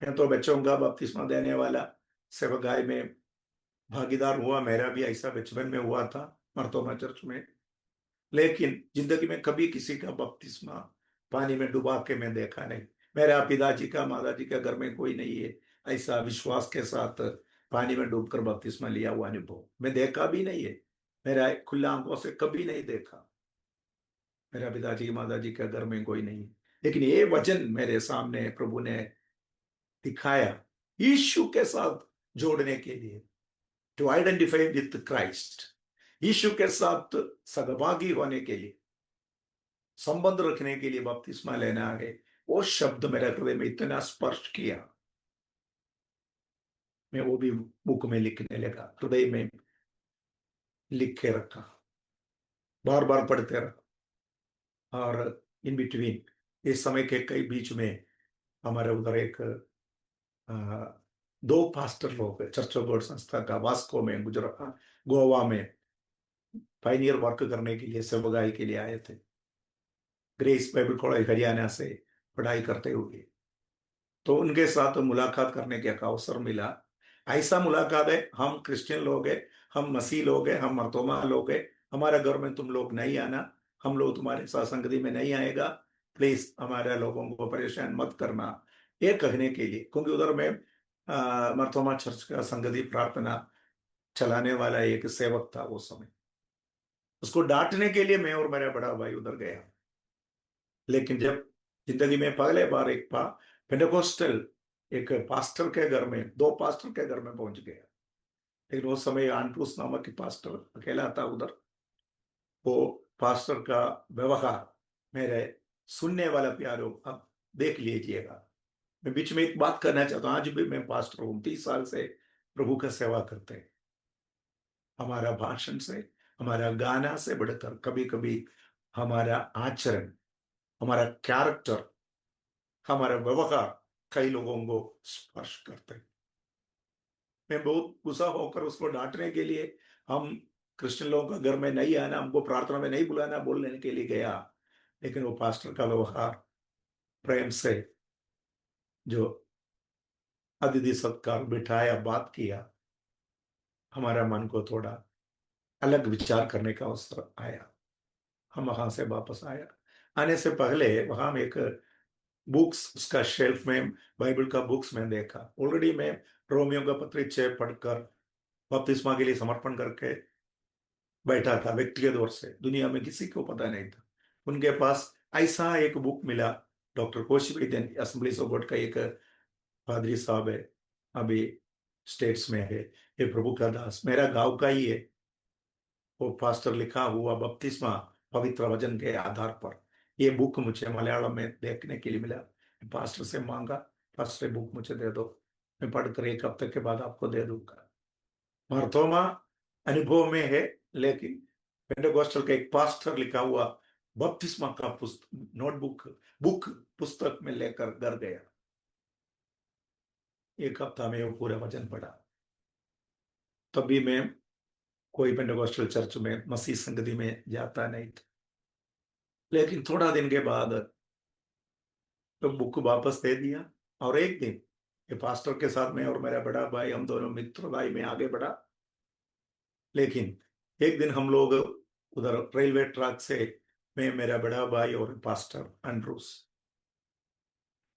मैं तो बच्चों का बपतिस्मा देने वाला सेवकाई में भागीदार हुआ, मेरा भी ऐसा बचपन में हुआ था मर्तोमा चर्च में। लेकिन जिंदगी में कभी किसी का बपतिस्मा पानी में डुबा के मैं देखा नहीं। मेरा पिताजी का माताजी का घर में कोई नहीं है ऐसा विश्वास के साथ पानी में डूबकर बपतिस्मा लिया हुआ अनुभव मैं देखा भी नहीं है। मेरा खुला आंखों से कभी नहीं देखा। मेरा पिताजी माताजी का घर में कोई नहीं है। लेकिन ये वचन मेरे सामने प्रभु ने दिखाया, यीशु के साथ जोड़ने के लिए, टू आइडेंटिफाई विथ क्राइस्ट, यीशु के साथ सहभागी होने के लिए, संबंध रखने के लिए बपतिस्मा लेना है। वो शब्द मेरे हृदय में इतना स्पर्श किया, मैं वो भी बुक में लिखने लगा, हृदय में लिख के रखा, बार बार पढ़ते रहा। और इन बिटवीन इस समय के कई बीच में हमारे उधर एक आ, 2 पास्टर लोग चर्च ऑफ गॉड संस्था का वास्को में गुजरात गोवा में पाइनियर वर्क करने के लिए सेवगाई के लिए आए थे, ग्रेस बाइबल कॉलेज हरियाणा से पढ़ाई करते हुए। तो उनके साथ मुलाकात करने का एक अवसर मिला। ऐसा मुलाकात है, हम क्रिश्चियन लोग हैं, हम मसीह लोग हैं, हम मर्तोमा लोग हैं, हमारे घर में तुम लोग नहीं आना, हम लोग तुम्हारे साथ संगति में नहीं आएगा, प्लीज हमारे लोगों को परेशान मत करना, ये कहने के लिए। क्योंकि उधर में मर्तोमा चर्च का संगति प्रार्थना चलाने वाला एक सेवक था वो समय, उसको डांटने के लिए मैं और मेरा बड़ा भाई उधर गया। लेकिन जब जिंदगी में पहले बार एक पेंटेकोस्टल एक पास्टर के घर में, 2 पास्टर के घर में पहुंच गया। लेकिन उस समय आंट्रूस नामक की पास्टर अकेला था उधर। वो पास्टर का व्यवहार, मेरे सुनने वाला प्यारो, अब देख लीजिएगा। मैं बीच में एक बात करना चाहता हूँ। आज भी मैं पास्टर हूँ, 30 साल से प्रभु का सेवा करते हैं। हमारा भाषण से, हमारा गाना से बढ़कर कभी कभी हमारा आचरण, हमारा कैरेक्टर, हमारा व्यवहार कई लोगों को स्पर्श करते हैं। मैं बहुत गुस्सा होकर उसको डांटने के लिए, हम क्रिश्चियन लोगों का घर में नहीं आना, हमको प्रार्थना में नहीं बुलाना बोलने के लिए गया, लेकिन वो पास्टर का व्यवहार प्रेम से जो अतिथि सत्कार बिठाया, बात किया, हमारा मन को थोड़ा अलग विचार करने का अवसर आया। हम वहां से वापस आया। आने से पहले वहां में एक बुक्स, उसका शेल्फ में बाइबल का बुक्स में देखा। ऑलरेडी मैं रोमियो का पत्री 6 पढ़कर बपतिस्मा के लिए समर्पण करके बैठा था। व्यक्तिगत तौर से दुनिया में किसी को पता नहीं था। उनके पास ऐसा एक बुक मिला। Doctor Koshi Vaidya assemblies of God का एक पादरी साहब है, अभी स्टेट्स में है। ये प्रभु का दास मेरा गांव का ही है। वो पास्टर लिखा हुआ बपतिस्मा पवित्र वचन के आधार पर, ये बुक मुझे मलयालम में देखने के लिए मिला। पास्टर से मांगा, पास्टर बुक मुझे दे दो, मैं पढ़कर 1 हफ्ते के बाद आपको दे दूंगा। मरतोमा अनुभव में है, लेकिन पेंटेकोस्टल का एक पास्टर लिखा हुआ बपतिस्मा का पुस्तक, नोटबुक, बुक, पुस्तक में लेकर घर गया। 1 हफ्ता में वो पूरा वचन पढ़ा। तभी मैं कोई पेंटेकोस्टल चर्च में, मसीह संगति में जाता नहीं था। लेकिन थोड़ा दिन के बाद तो बुक वापस दे दिया। और एक दिन ये पास्टर के साथ में और मेरा बड़ा भाई, हम दोनों मित्र भाई में आगे बढ़ा। लेकिन एक दिन हम लोग उधर रेलवे ट्रैक से, मैं, मेरा बड़ा भाई और पास्टर एंड्रूस,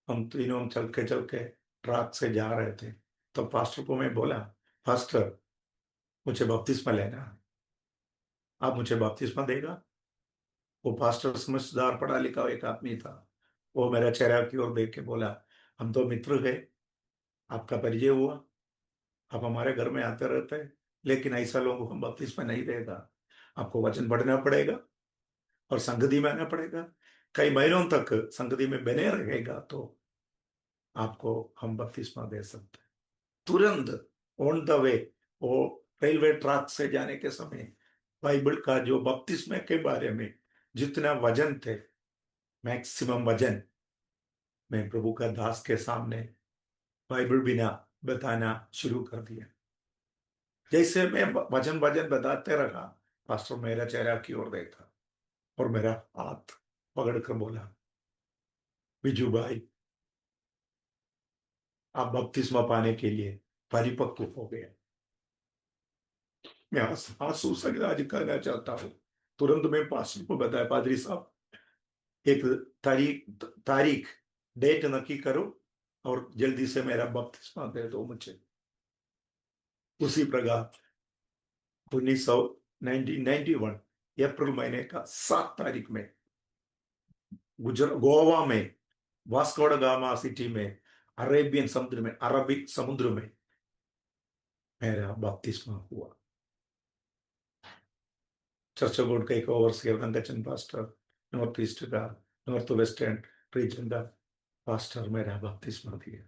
हम तीनों चल के ट्रैक से जा रहे थे। तो पास्टर को मैं बोला, पास्टर मुझे बपतिस्मा लेना है, आप मुझे बपतिस्मा देगा? वो पास्टर समझदार पढ़ा लिखा एक आदमी था। वो मेरा चेहरा की ओर देख के बोला, हम तो मित्र है, आपका परिचय हुआ, आप हमारे घर में आते रहते हैं, लेकिन ऐसा लोगों को हम बपतिस्मा नहीं देगा। आपको वचन पढ़ना पड़ेगा और संगति में आना पड़ेगा। कई महीनों तक संगति में बने रहेगा तो आपको हम बपतिस्मा दे सकते हैं। तुरंत ऑन द वे, वो रेलवे ट्रैक से जाने के समय बाइबल का जो बपतिस्मे के बारे में जितना वजन थे, मैक्सिमम वजन, मैं प्रभु का दास के सामने बाइबल बिना बताना शुरू कर दिया। जैसे मैं वचन वचन बताते रहा, पास्टर मेरा चेहरा की ओर देखा और मेरा हाथ पकड़कर बोला, विजू भाई, आप बपतिस्मा पाने के लिए परिपक्व हो गए। मैं आंसू से आज कहना चाहता हूँ। तुरंत मैं पास्टर को बताया, पादरी साहब एक तारीख डेट नक्की करो और जल्दी से मेरा बपतिस्मा दे दो मुझे। उसी प्रकार 1991 अप्रैल महीने का 7 तारीख में गोवा में, वास्को ड गामा सिटी में, अरेबियन समुद्र में, अरबिक समुद्र में मेरा बपतिस्मा हुआ। चर्च ऑफ गॉड का एक ओवरसियर रंगचंद पास्टर, नॉर्थ ईस्ट का, नॉर्थ वेस्टर्न रीजन का पास्टर मेरा बपतिस्मा दिया।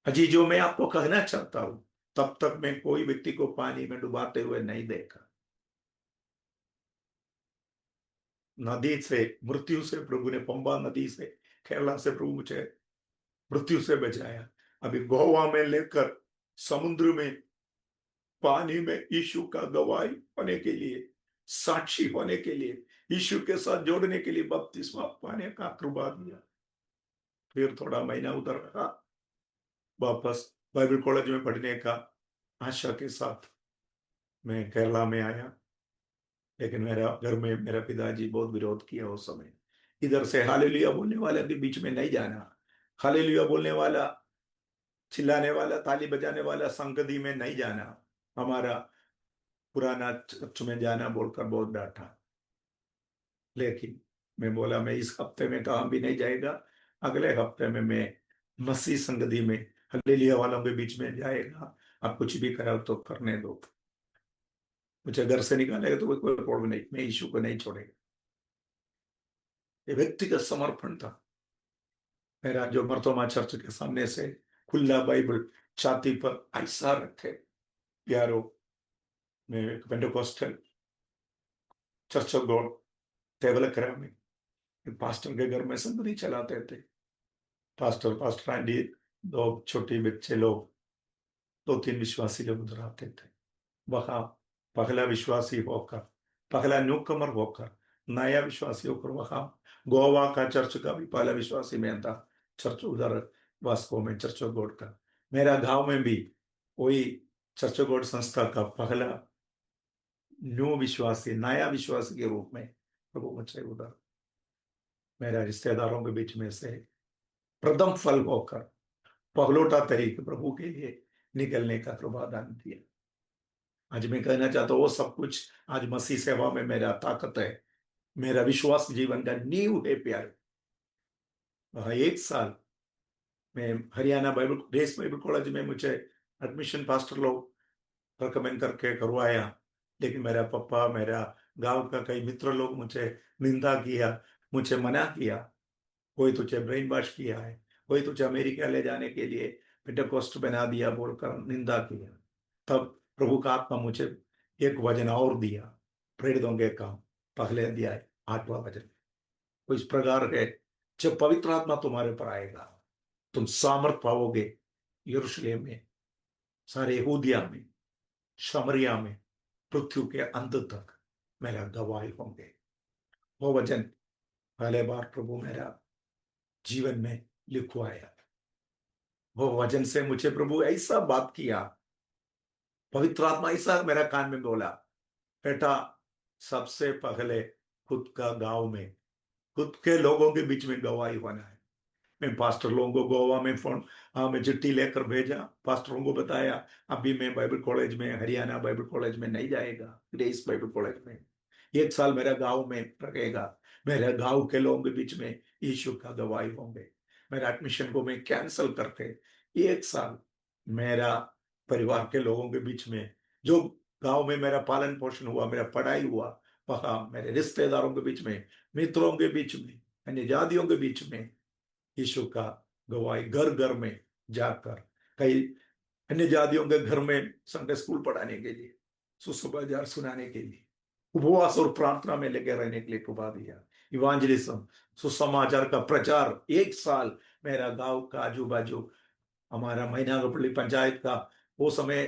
अजी, जो मैं आपको कहना चाहता हूं, तब तक मैं कोई व्यक्ति को पानी में डुबाते हुए नहीं देखा। नदी से, मृत्यु से प्रभु ने, पंबा नदी से, केरला से प्रभु मुझे मृत्यु से बचाया। अभी गोवा में लेकर समुद्र में, पानी में यीशु का गवाही होने के लिए, साक्षी होने के लिए, यीशु के साथ जोड़ने के लिए बपतिस्मा पाने का कृपा दिया। फिर थोड़ा महीना उधर रहा, वापस बाइबल कॉलेज में पढ़ने का आशा के साथ मैं केरला में आया। लेकिन मेरा घर में मेरा पिताजी बहुत विरोध किया उस समय। इधर से हालेलुया बोलने वाले के बीच में नहीं जाना, हालेलुया बोलने वाला, चिल्लाने वाला, ताली बजाने वाला संगति में नहीं जाना, हमारा पुराना चर्च में जाना बोलकर बहुत डांटा। लेकिन मैं बोला, मैं इस हफ्ते में कहाँ भी नहीं जाएगा, अगले हफ्ते में मैं मसीह संगति में हालेलुया वालों के बीच में जाएगा। आप कुछ भी करो तो करने दो। मुझे घर से निकालेगा तो कोई प्रॉब्लम नहीं, मैं यीशु को नहीं छोड़ेगा। ये व्यक्तिगत समर्पण था मेरा, जो मर्तोमा चर्च के सामने से खुला बाइबल छाती पर ऐसा रखे, प्यारो, मैं पेंटेकोस्टल चर्च ऑफ गॉड तेवलकरा में पास्टर के घर में संगति चलाते थे। पास्टर आंटी, दो छोटे बच्चे लोग, दो तीन विश्वासी लोग उधर आते थे। वहां पहला विश्वासी होकर, पहला न्यूकमर होकर, नया विश्वासी होकर, वहां गोवा का चर्च का भी पहला विश्वासी में था, चर्च उधर वास्को में चर्च ऑफ गॉड का। मेरा गांव में भी वही चर्च ऑफ गॉड संस्था का पहला न्यू विश्वासी, नया विश्वासी के रूप में प्रभु मुझे उधर मेरा रिश्तेदारों के बीच में से प्रथम फल होकर पगलोटा तरीके प्रभु के लिए निकलने का कृपा दान दिया। आज मैं कहना चाहता हूँ वो सब कुछ आज मसीह सेवा में मेरा ताकत है, मेरा विश्वास जीवन का नींव है प्यारे। वह एक साल में Haryana Bible race Bible college में मुझे एडमिशन पास्टर लोग रिकमेंड करके करवाया, लेकिन मेरा पापा, मेरा गांव का कई मित्र लोग मुझे निंदा किया, मुझे मना किया। कोई तुझे ब्रेन वॉश किया है, कोई तुझे अमेरिका ले जाने के लिए पेंटेकोस्ट बना दिया बोलकर निंदा किया। तब प्रभु का आत्मा मुझे एक वचन और दिया, प्रेरितों के काम पहले अध्याय 8वां वचन। तो इस प्रकार है, जब पवित्र आत्मा तुम्हारे पर आएगा तुम सामर्थ पाओगे, यरूशलेम में, सारे यहूदिया में, शमरिया में, पृथ्वी के अंत तक मेरा गवाही होंगे। वो वचन पहले बार प्रभु मेरा जीवन में लिखवाया। वो वचन से मुझे प्रभु ऐसा बात किया, पवित्र आत्मा ऐसा मेरा कान में बोला, बेटा सबसे पहले खुद का गांव में, खुद के लोगों के बीच में गवाही होना है। मैं पास्टर लोगों को गोवा में फोन मैं चिट्ठी लेकर भेजा, पास्टरों को बताया अभी मैं बाइबल कॉलेज में, हरियाणा बाइबल कॉलेज में नहीं जाएगा, ग्रेस बाइबल कॉलेज में एक साल मेरा गांव में रहेगा, मेरे गांव के लोगों के बीच में यीशु का गवाही होंगे। मेरा एडमिशन को मैं कैंसिल करके एक साल मेरा परिवार के लोगों के बीच में, जो गांव में मेरा पालन पोषण हुआ, मेरा पढ़ाई हुआ, वहां मेरे रिश्तेदारों के बीच में, मित्रों के बीच में, अन्य जातियों के बीच में यीशु का गवाही घर घर में जाकर, कई अन्य जातियों के घर में संडे स्कूल पढ़ाने के लिए, सुसमाचार सुनाने के लिए, उपवास और प्रार्थना में लगे रहने के लिए कृपा दिया। इवांजलिज्म, सुसमाचार का प्रचार, एक साल मेरा गांव का आजू बाजू, हमारा महीनागपल्ली पंचायत का वो समय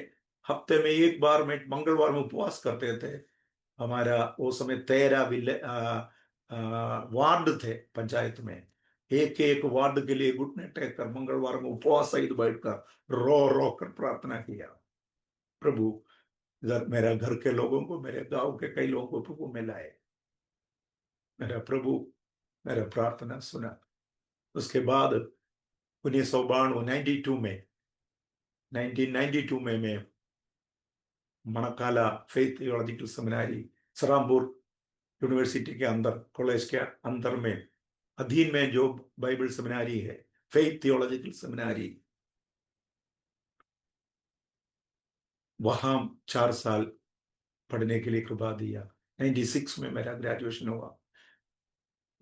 हफ्ते में एक बार में मंगलवार में उपवास करते थे। हमारा वो समय 13 वार्ड थे पंचायत में, एक एक वार्ड के लिए घुटने टेक कर मंगलवार में उपवास सहित बैठकर रो रो कर प्रार्थना किया। प्रभु मेरा घर के लोगों को, मेरे गांव के कई लोगों को प्रभु में लाए। मेरा प्रभु मेरा प्रार्थना सुना। उसके बाद 1992 92 में 1992 में मैं मणकाला फेथ थियोलॉजिकल सेमिनारी, सरामपुर यूनिवर्सिटी के अंदर, कॉलेज के अंदर में अधीन में जो बाइबल सेमिनारी है, फेथ थियोलॉजिकल सेमिनारी, वहां 4 साल पढ़ने के लिए कृपा दिया। 96 में मेरा ग्रेजुएशन हुआ।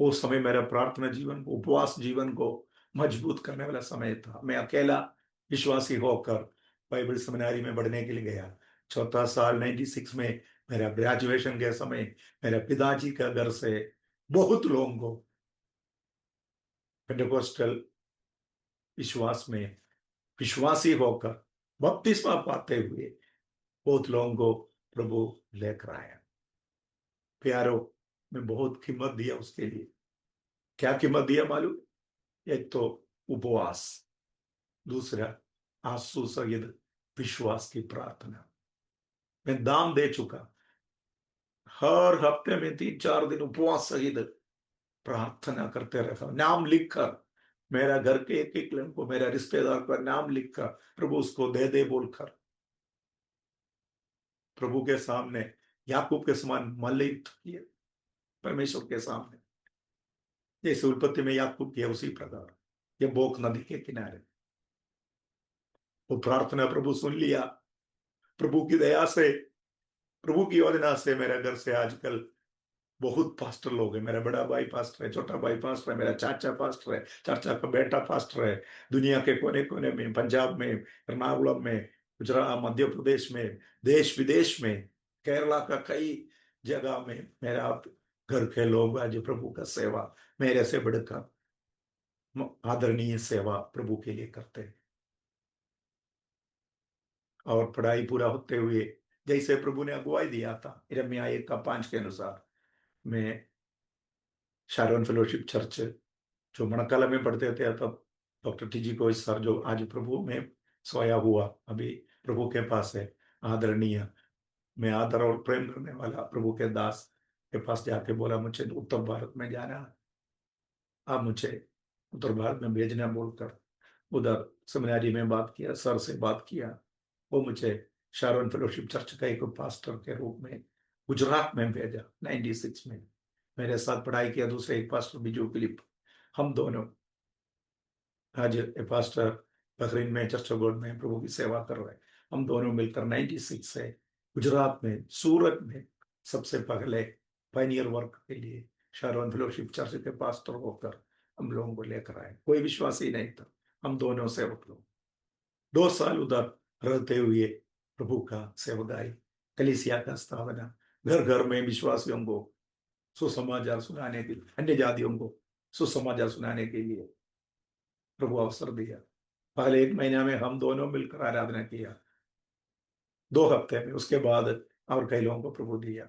वो समय मेरा प्रार्थना जीवन को, उपवास जीवन को मजबूत करने वाला समय था। मैं अकेला विश्वासी होकर बाइबल सेमिनारी में पढ़ने के लिए गया। चौथा साल 96 में मेरा ग्रेजुएशन के समय मेरे पिताजी का घर से बहुत लोगों को पेंटेकोस्टल विश्वास में विश्वासी होकर बपतिस्मा पाते हुए बहुत लोगों को प्रभु लेकर आया। प्यारो, मैं बहुत कीमत दिया उसके लिए। क्या कीमत दिया मालूम? एक तो उपवास, दूसरा आंसू सहित विश्वास की प्रार्थना। मैं दाम दे चुका, हर हफ्ते में 3-4 दिन उपवास सहित प्रार्थना करते रहा, नाम लिखकर, मेरा घर के एक एक को, मेरा रिश्तेदार का नाम लिखकर प्रभु उसको दे दे बोलकर प्रभु के सामने याकूब के समान मल्लित किए परमेश्वर के सामने, जैसे उत्पत्ति में याकूब किया उसी प्रकार ये बोक नदी के किनारे वो प्रार्थना प्रभु सुन लिया। प्रभु की दया से प्रभु की योजना से मेरे घर से आजकल बहुत पास्टर लोग हैं। मेरा बड़ा भाई पास्टर है, छोटा भाई पास्टर है, मेरा चाचा पास्टर है, चाचा का बेटा पास्टर है। दुनिया के कोने कोने में, पंजाब में, एर्नाकुलम में, गुजरात, मध्य प्रदेश में, देश विदेश में, केरला का कई जगह में मेरा घर के लोग आज प्रभु का सेवा मेरे से बढ़कर आदरणीय सेवा प्रभु के लिए करते हैं। और पढ़ाई पूरा होते हुए जैसे प्रभु ने अगुवाई दिया था यिर्मयाह 1:5 के अनुसार, मैं शारोन फेलोशिप चर्च जो मणकाला में पढ़ते थे तब डॉक्टर टीजी को सर जो आज प्रभु में सोया हुआ अभी प्रभु के पास है, आदरणीय, मैं आदर और प्रेम करने वाला प्रभु के दास के पास जाके बोला मुझे उत्तर भारत में जाना है, आप मुझे उत्तर भारत में भेजना बोलकर उधर सेमिनारी में बात किया, सर से बात किया। वो मुझे शारोन फेलोशिप चर्च का एक पास्टर के रूप में गुजरात में भेजा 96 में। मेरे साथ पढ़ाई किया दूसरे एक पास्टर बिजू फिलिप। हम दोनों आज ए पास्टर बहरीन में चर्च ऑफ गॉड में प्रभु की सेवा कर रहे हैं। हम दोनों मिलकर 96 से गुजरात में सूरत में सबसे पहले पायनियर वर्क के लिए शारोन फेलोशिप चर्च के पास्टर होकर हम लोगों को लेकर आए। कोई विश्वास ही नहीं था, हम दोनों सेवक लोग 2 साल उधर रहते हुए प्रभु का सेवकाई, कलीसिया का स्थापना, घर घर में विश्वासियों को सुसमाचार सुनाने के लिए, अन्य जातियों को सुसमाचार सुनाने के लिए प्रभु अवसर दिया। पहले 1 महीना में हम दोनों मिलकर आराधना किया, 2 हफ्ते में, उसके बाद और कई लोगों को प्रभु दिया।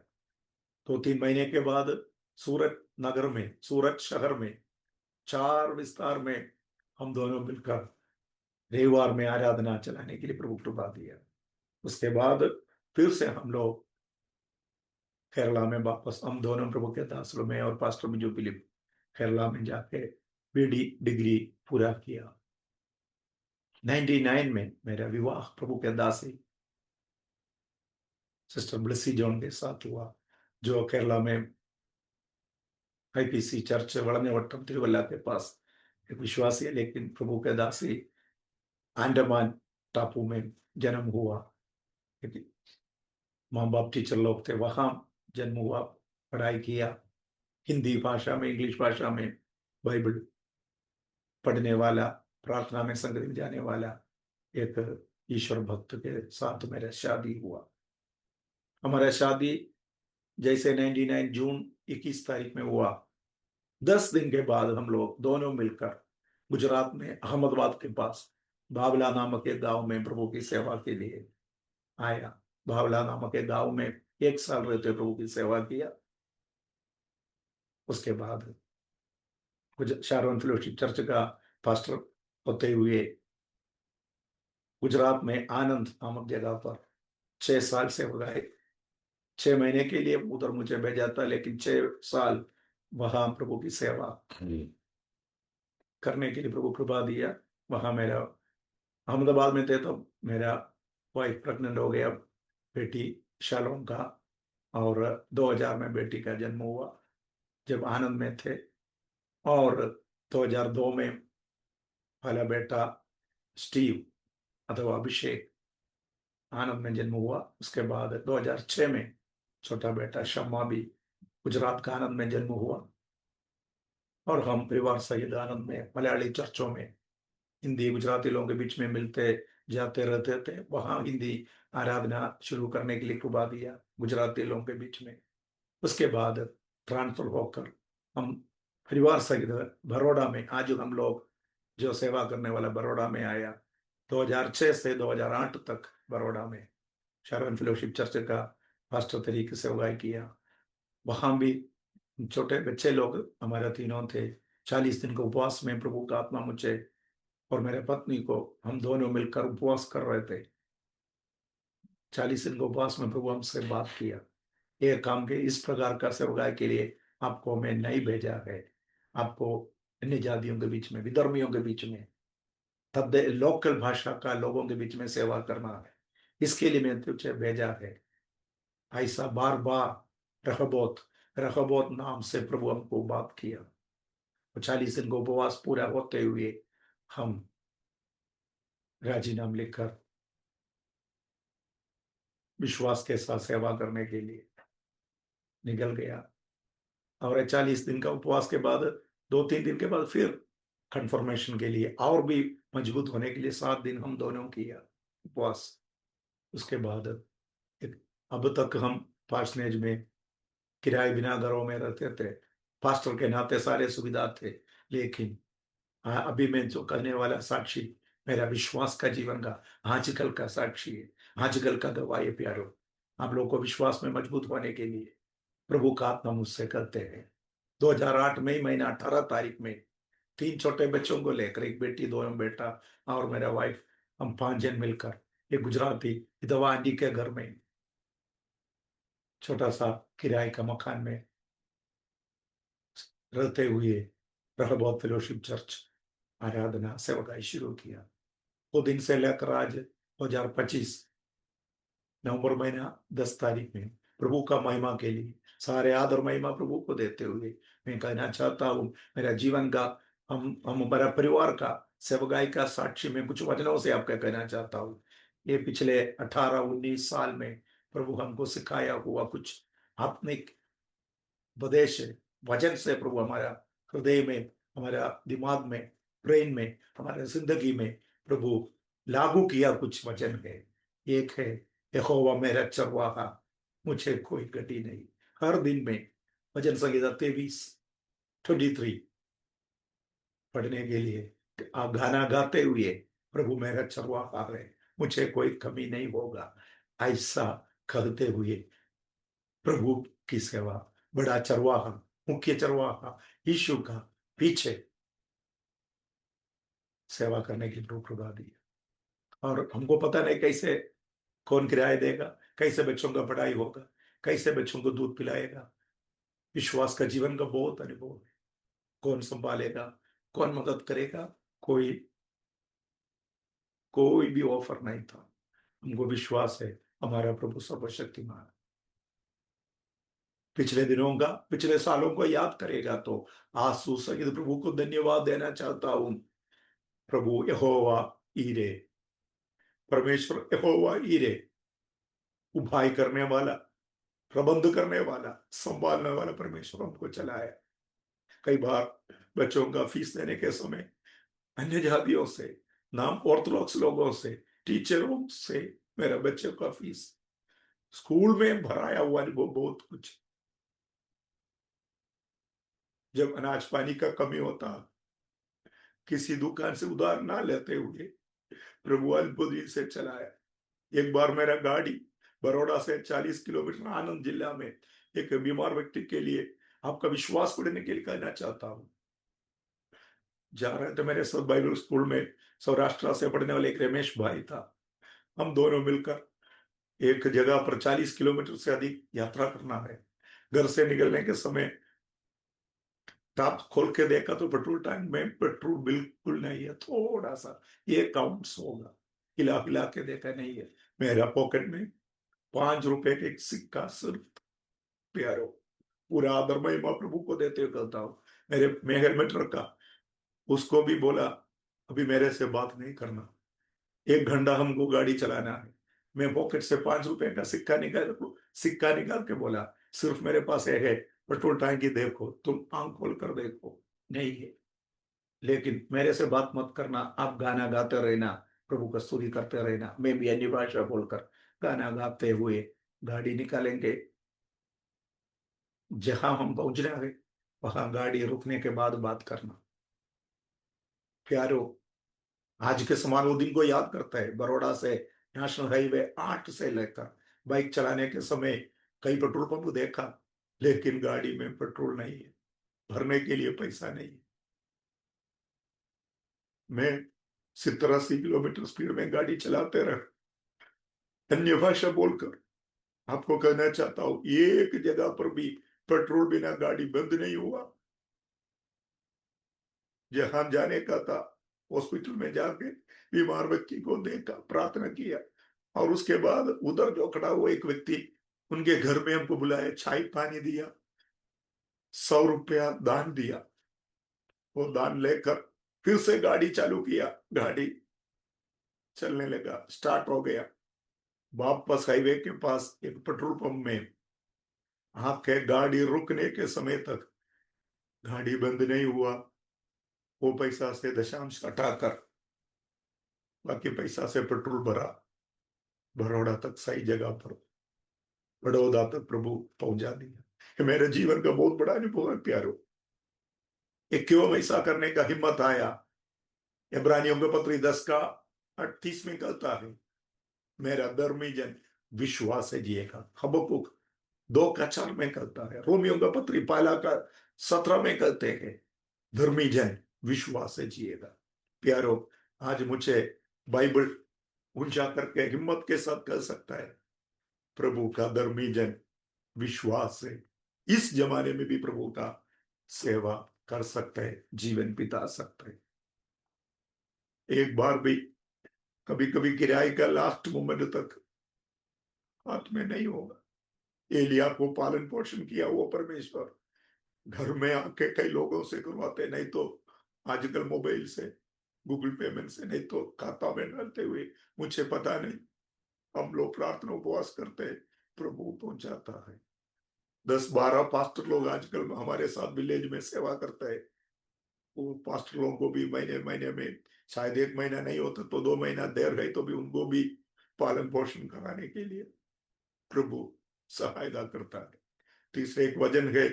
2-3 महीने के बाद सूरत नगर में, सूरत शहर में 4 विस्तार में हम दोनों मिलकर रविवार में आराधना चलाने के लिए प्रभु कृपा दिया। उसके बाद फिर से हम लोग केरला में वापस, हम दोनों प्रभु के दास में और पास्टर बिजू फिलिप केरला में जाके बीडी डिग्री पूरा किया। 99 में मेरा विवाह प्रभु के दासी सिस्टर ब्लेसी जॉन के साथ हुआ, जो केरला में आईपीसी चर्च वड़नेवट्टम तिरुवल्ला के पास एक विश्वासी है, लेकिन प्रभु के दासी अंडमान टापू में जन्म हुआ क्योंकि माँ बाप टीचर लोग थे, वहां जन्म हुआ, पढ़ाई किया, हिंदी भाषा में, इंग्लिश भाषा में बाइबल पढ़ने वाला, प्रार्थना में संग्रह जाने वाला एक ईश्वर भक्त के साथ मेरा शादी हुआ। हमारा शादी जैसे 99 जून 21 तारीख में हुआ, 10 दिन के बाद हम लोग दोनों मिलकर गुजरात में अहमदाबाद के पास बावला नामक एक गांव में प्रभु की सेवा के लिए आया। बावला नामक एक गांव में 1 साल रहते प्रभु की सेवा किया। उसके बाद शारोन फेलोशिप चर्च का पास्टर होते हुए गुजरात में आनंद नामक जगह पर 6 साल से हो गए। 6 महीने के लिए उधर मुझे भेजा था, लेकिन 6 साल वहां प्रभु की सेवा करने के लिए प्रभु कृपा दिया। वहां मेरा अहमदाबाद में थे तो मेरा वाइफ प्रेग्नेंट हो गया, बेटी शालोम का, और 2000 में बेटी का जन्म हुआ जब आनंद में थे। और 2002 में पहला बेटा स्टीव अथवा अभिषेक आनंद में जन्म हुआ। उसके बाद 2006 में छोटा बेटा शम्मा भी गुजरात का आनंद में जन्म हुआ। और हम परिवार सहित आनंद में मलयाली चर्चों में हिंदी गुजराती लोगों के बीच में मिलते जाते रहते थे। वहां हिंदी आराधना शुरू करने के लिए कृपा दिया गुजराती लोगों के बीच में। उसके बाद ट्रांसफर होकर हम परिवार सहित बड़ौदा में, आज हम लोग जो सेवा करने वाला बड़ौदा में आया। 2006 से 2008 तक बड़ौदा में शारोन फेलोशिप चर्च का पास्टर तरीके से उगाई किया। वहां भी छोटे बच्चे लोग हमारे तीनों थे। 40 दिन के उपवास में प्रभु का आत्मा मुझे और मेरे पत्नी को, हम दोनों मिलकर उपवास कर रहे थे। 40 दिन के उपवास में प्रभु हमसे बात किया, ये काम के इस प्रकार का सेवकाई के लिए आपको मैं नहीं भेजा है, आपको अन्य जातियों के बीच में, विधर्मियों के बीच में, तब लोकल भाषा का लोगों के बीच में सेवा करना है, इसके लिए मैं तुझे भेजा है। ऐसा बार बार रहोबोत रहोबोत नाम से प्रभु हमको बात किया। 40 दिन का उपवास पूरा होते हुए हम राजीनामा लिखकर विश्वास के साथ सेवा करने के लिए निकल गया। और 40 दिन का उपवास के बाद 2-3 दिन के बाद फिर कंफर्मेशन के लिए और भी मजबूत होने के लिए 7 दिन हम दोनों किया उपवास। उसके बाद अब तक हम पार्सनेज में किराए बिना घरों में रहते थे। पास्टर के नाते सारे सुविधा थे, लेकिन हाँ, अभी मैं जो कहने वाला साक्षी मेरा विश्वास का जीवन का आजकल का साक्षी है, आजकल का गवाह है प्यारो। आप लोगों को विश्वास में मजबूत होने के लिए प्रभु का आत्मा मुझसे करते हैं। 2008 में महीना 18 तारीख में 3 छोटे बच्चों को लेकर, एक बेटी 2 बेटा और मेरा वाइफ, हम 5 जन मिलकर एक गुजराती विधवा आंटी के घर में छोटा सा किराए का मकान में रहते हुए रहबोत फेलोशिप चर्च आराधना सेवकाई शुरू किया। वो दिन से लेकर आज 2025 नवंबर महीना 10 तारीख में प्रभु का महिमा के लिए सारे आदर महिमा प्रभु को देते हुए मैं कहना चाहता हूँ, मेरा जीवन का हम हमारा परिवार का सेवकाई का साक्षी में कुछ वचनों से आपका कहना चाहता हूँ। ये पिछले 18-19 साल में प्रभु हमको सिखाया हुआ कुछ आत्मिक उपदेश वचन से प्रभु हमारा हृदय में, हमारा दिमाग में, ब्रेन में, हमारे जिंदगी में प्रभु लागू किया कुछ वचन है। एक है, यहोवा मेरा चरवाहा, मुझे कोई घटी नहीं। हर दिन में भजन संहिता 23:23 पढ़ने के लिए आप गाना गाते हुए, प्रभु मेरा चरवाहा है, मुझे कोई कमी नहीं होगा, ऐसा कहते हुए प्रभु की सेवा, बड़ा चरवाहा, मुख्य चरवाहा यीशु का पीछे सेवा करने की प्रभु प्रभा दी। और हमको पता नहीं कैसे कौन किराया देगा, कैसे बच्चों का पढ़ाई होगा, कैसे बच्चों को दूध पिलाएगा। विश्वास का जीवन का बहुत अनुभव है। कौन संभालेगा, कौन मदद करेगा, कोई कोई भी ऑफर नहीं था। हमको विश्वास है हमारा प्रभु सर्वशक्तिमान पिछले दिनों का, पिछले सालों को याद करेगा तो आंसू सहित प्रभु को धन्यवाद देना चाहता हूं। प्रभु यहोवा ईरे, परमेश्वर यहोवा ईरे, उभाई करने वाला, प्रबंध करने वाला, संभालने वाला परमेश्वर हमको चलाया। कई बार बच्चों का फीस देने के समय अन्य जातियों से, नाम ऑर्थोडॉक्स लोगों से, टीचरों से मेरा बच्चों का फीस स्कूल में भराया हुआ अनुभव बहुत कुछ। जब अनाज पानी का कमी होता, किसी दुकान से उधार ना लेते हुए प्रभु अद्भुत से चलाया। एक बार मेरा गाड़ी बड़ौदा से 40 किलोमीटर आनंद जिला में एक बीमार व्यक्ति के लिए आपका विश्वास पढ़ने के लिए कहना चाहता हूँ। जा रहे थे मेरे साथ बाइबल स्कूल में सौराष्ट्र से पढ़ने वाले एक रमेश भाई था। हम दोनों मिलकर एक जगह पर 40 किलोमीटर से अधिक यात्रा करना है। घर से निकलने के समय टैप खोल के देखा तो पेट्रोल टैंक में पेट्रोल बिल्कुल नहीं है, थोड़ा सा ये काउंट्स होगा। हिला हिला के देखा, नहीं है। मेरा पॉकेट में 5 रुपए का एक सिक्का सिर्फ, प्यारो। पूरा आदर महिमा प्रभु को देते हुए कहता हूँ। मैं हेलमेट रखा, उसको भी बोला अभी मेरे से बात नहीं करना, 1 घंटा हमको गाड़ी चलाना है। मैं पॉकेट से 5 रुपए का सिक्का निकाल के बोला सिर्फ मेरे पास है, पेट्रोल टैंक ही देखो, तुम आंख खोल कर देखो, नहीं है। लेकिन मेरे से बात मत करना, आप गाना गाते रहना, प्रभु का स्तुति करते रहना। मैं भी अन्य भाषा बोलकर गाना गाते हुए गाड़ी निकालेंगे। जहां हम पहुंच रहे वहां गाड़ी रुकने के बाद बात करना। प्यारो, आज के समान वो दिन को याद करता है। बड़ौदा से नेशनल हाईवे 8 से लेकर बाइक चलाने के समय कई पेट्रोल पंप देखा, लेकिन गाड़ी में पेट्रोल नहीं है, भरने के लिए पैसा नहीं है। मैं 70-80 किलोमीटर स्पीड में गाड़ी चलाते रह, अन्य भाषा बोलकर आपको कहना चाहता हूं, एक जगह पर भी पेट्रोल बिना गाड़ी बंद नहीं हुआ। जहां जाने का था हॉस्पिटल में जाके बीमार व्यक्ति को देखा, प्रार्थना किया, और उसके बाद उधर जो खड़ा हुआ एक व्यक्ति, उनके घर में हमको बुलाया, चाय पानी दिया, 100 रुपया दान दिया। वो दान लेकर फिर से गाड़ी चालू किया, गाड़ी चलने लगा, स्टार्ट हो गया। वापस हाईवे के पास एक पेट्रोल पंप में आके गाड़ी रुकने के समय तक गाड़ी बंद नहीं हुआ। वो पैसा से दशांश हटाकर बाकी पैसा से पेट्रोल भरा, बड़ौदा तक सही जगह पर, बड़ौदा तक प्रभु पहुंचा दिया। ये मेरे जीवन का बहुत बड़ा अनुभव है प्यारो। ये क्यों ऐसा करने का हिम्मत आया? इब्रानियों के पत्री 10 का 38 में कहता है, मेरा धर्मी जन विश्वास से जिएगा। हबक्कुक 2 का 4 में कहता है। रोमियों का पत्री पहला का 17 में कहते हैं, धर्मी जन विश्वास से जिएगा। प्यारो, आज मुझे बाइबल ऊंचा करके हिम्मत के साथ कह सकता है, प्रभु का धर्मी जन विश्वास से इस जमाने में भी प्रभु का सेवा कर सकते हैं, जीवन बिता सकते हैं। एक बार भी कभी कभी किराए का लास्ट मोमेंट तक हाथ में नहीं होगा। एलिया को पालन पोषण किया वो परमेश्वर घर में आके कई लोगों से करवाते, नहीं तो आजकल मोबाइल से, गूगल पेमेंट से, नहीं तो खाता में डालते हुए। मुझे पता नहीं, हम लोग प्रार्थना उपवास करते, प्रभु पहुंचाता है। 10-12 पास्टर लोग आजकल हमारे साथ विलेज में सेवा करते हैं। वो पास्टर लोगों को भी महीने महीने में, शायद 1 महीना नहीं होता तो 2 महीना देर गई तो भी उनको भी पालन पोषण कराने के लिए प्रभु सहायता करता है। तीसरे एक वचन है,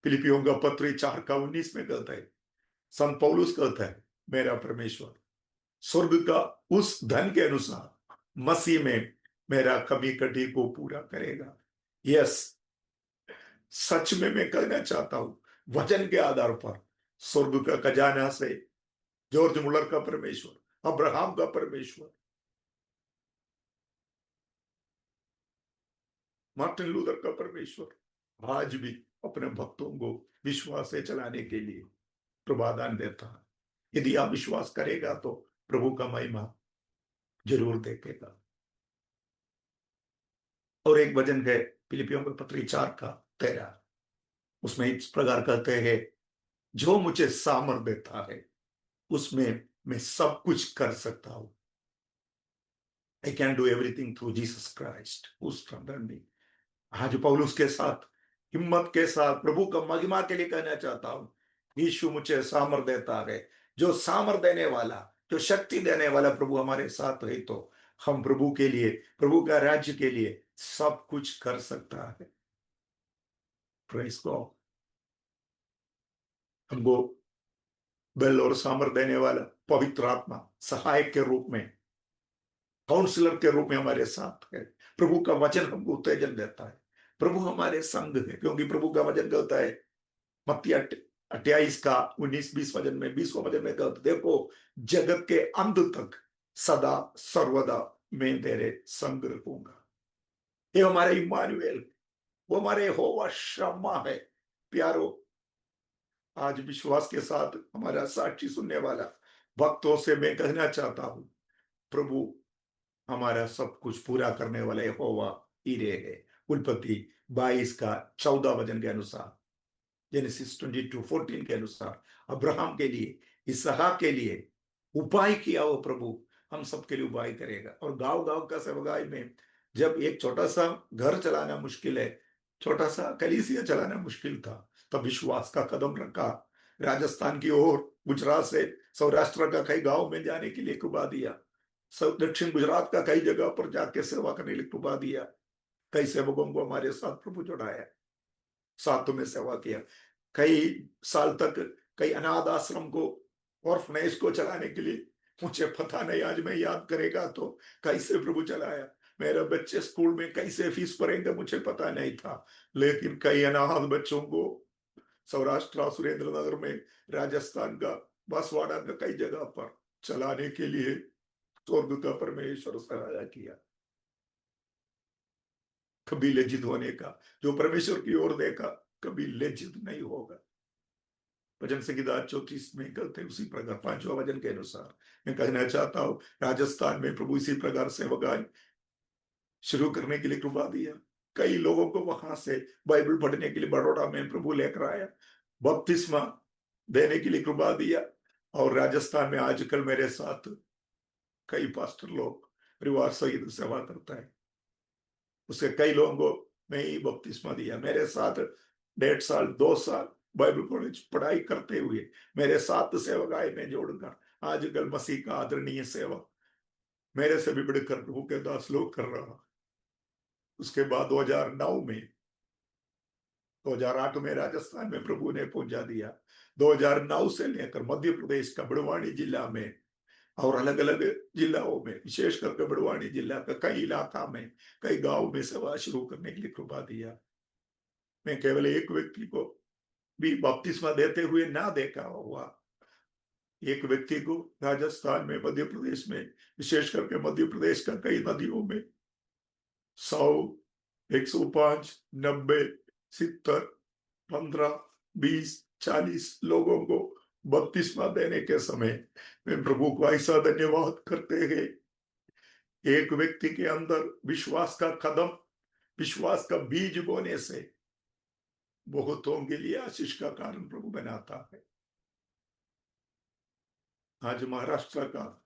फिलिपियों का पत्री 4 का 19 में कहता है, संत पौलुस कहता है, मेरा परमेश्वर स्वर्ग का उस धन के अनुसार मसीह में मेरा कमी कटी को पूरा करेगा। यस, सच में मैं कहना चाहता हूं, वचन के आधार पर स्वर्ग का खजाना से जॉर्ज मुलर का परमेश्वर, अब्राहम का परमेश्वर, मार्टिन लूथर का परमेश्वर आज भी अपने भक्तों को विश्वास से चलाने के लिए प्रभादान देता है। यदि आप विश्वास करेगा तो प्रभु का महिमा जरूर देखेगा। और एक वचन है फिलिपियों के पत्री 4 का 13, उसमें इस प्रकार कहते हैं, जो मुझे सामर्थ देता है उसमें मैं सब कुछ कर सकता हूं। I can do everything through Jesus Christ who strengthens me. आज पौलुस के साथ हिम्मत के साथ प्रभु का महिमा के लिए कहना चाहता हूं, यीशु मुझे सामर्थ देता है। जो सामर्थ देने वाला, जो शक्ति देने वाला प्रभु हमारे साथ है, तो हम प्रभु के लिए, प्रभु का राज्य के लिए सब कुछ कर सकता है। Praise God. हमको बल और सामर्थ देने वाला पवित्र आत्मा सहायक के रूप में, काउंसलर के रूप में हमारे साथ है। प्रभु का वचन हमको उत्तेजन देता है। प्रभु हमारे संग है, क्योंकि प्रभु का वचन कहता है, मत्ती 28 का 19-20 वचन में, 20वां वचन में कहता, देखो जगत के अंत तक सदा सर्वदा मैं तेरे संग रहूंगा। ये हमारे इम्मानुएल, वो हमारे यहोवा शम्मा है। प्यारो, आज विश्वास के साथ हमारा साक्षी सुनने वाला भक्तों से मैं कहना चाहता हूं, प्रभु हमारा सब कुछ पूरा करने वाला यहोवा हीरे है। उत्पत्ति 22 का 14 वचन के अनुसार, जेनेसिस 22:14 के अनुसार अब्राहम के लिए, इसहाक के लिए उपाय किया वो प्रभु हम सबके लिए उपाय करेगा। और गांव गांव का सेवगाई में जब एक छोटा सा घर चलाना मुश्किल है, छोटा सा कलीसिया चलाना मुश्किल था, तब विश्वास का कदम रखा, राजस्थान की ओर, गुजरात से सौराष्ट्र का कई गांव में जाने के लिए कृपा दिया, दक्षिण गुजरात का कई जगह पर जाके सेवा करने के लिए कृपा दिया। कई सेवकों को हमारे साथ प्रभु जोड़ाया, साथ में सेवा किया। कई साल तक कई अनाथ आश्रम को, ऑर्फनेज को चलाने के लिए, मुझे पता नहीं आज मैं याद करेगा तो कैसे प्रभु चलाया। मेरे बच्चे स्कूल में कैसे फीस भरेंगे मुझे पता नहीं था, लेकिन कई अनाथ बच्चों को सौराष्ट्र, सुरेंद्र नगर में, राजस्थान का बांसवाड़ा का कई जगह पर चलाने के लिए स्वर्ग का परमेश्वर सहायता किया। कभी लज्जित होने का, जो परमेश्वर की ओर देखा कभी लज्जित नहीं होगा। भजन संहिता 34 में कहते हैं उसी प्रकार, 5वां वचन के अनुसार मैं कहना चाहता हूं, राजस्थान में प्रभु इसी प्रकार सेवकाई शुरू करने के लिए कृपा दिया। कई लोगों को वहां से बाइबल पढ़ने के लिए बड़ौदा में प्रभु लेकर आया, बपतिस्मा देने के लिए कृपा दिया। और राजस्थान में आजकल मेरे साथ कई पास्टर लोग परिवार सहित सेवा करता है। उसके कई लोगों को मैं ही बपतिस्मा दिया। मेरे साथ 1.5 साल 2 साल बाइबल कॉलेज पढ़ाई करते हुए मेरे 7 सेवक आए मैं जोड़कर आजकल मसीह का आदरणीय सेवा मेरे से भी बढ़कर प्रभु के दास लोग कर रहा। उसके बाद 2008 में राजस्थान में प्रभु ने पहुंचा दिया। 2009 से लेकर मध्य प्रदेश का बड़वानी जिला में और अलग अलग जिलाओं में, विशेष करके बड़वानी जिला का कई इलाका में, कई गांव में सेवा शुरू करने के लिए कृपा दिया। मैं केवल एक व्यक्ति को भी बपतिस्मा देते हुए ना देखा हुआ। एक व्यक्ति को राजस्थान में, मध्य प्रदेश में, विशेष करके मध्य प्रदेश का कई नदियों में 100, 105, 90, 70, 15, 20, 40 लोगों को बपतिस्मा देने के समय मैं प्रभु को ऐसा धन्यवाद करते हैं। एक व्यक्ति के अंदर विश्वास का कदम, विश्वास का बीज बोने से बहुतों के लिए आशीष का कारण प्रभु बनाता है। आज महाराष्ट्र का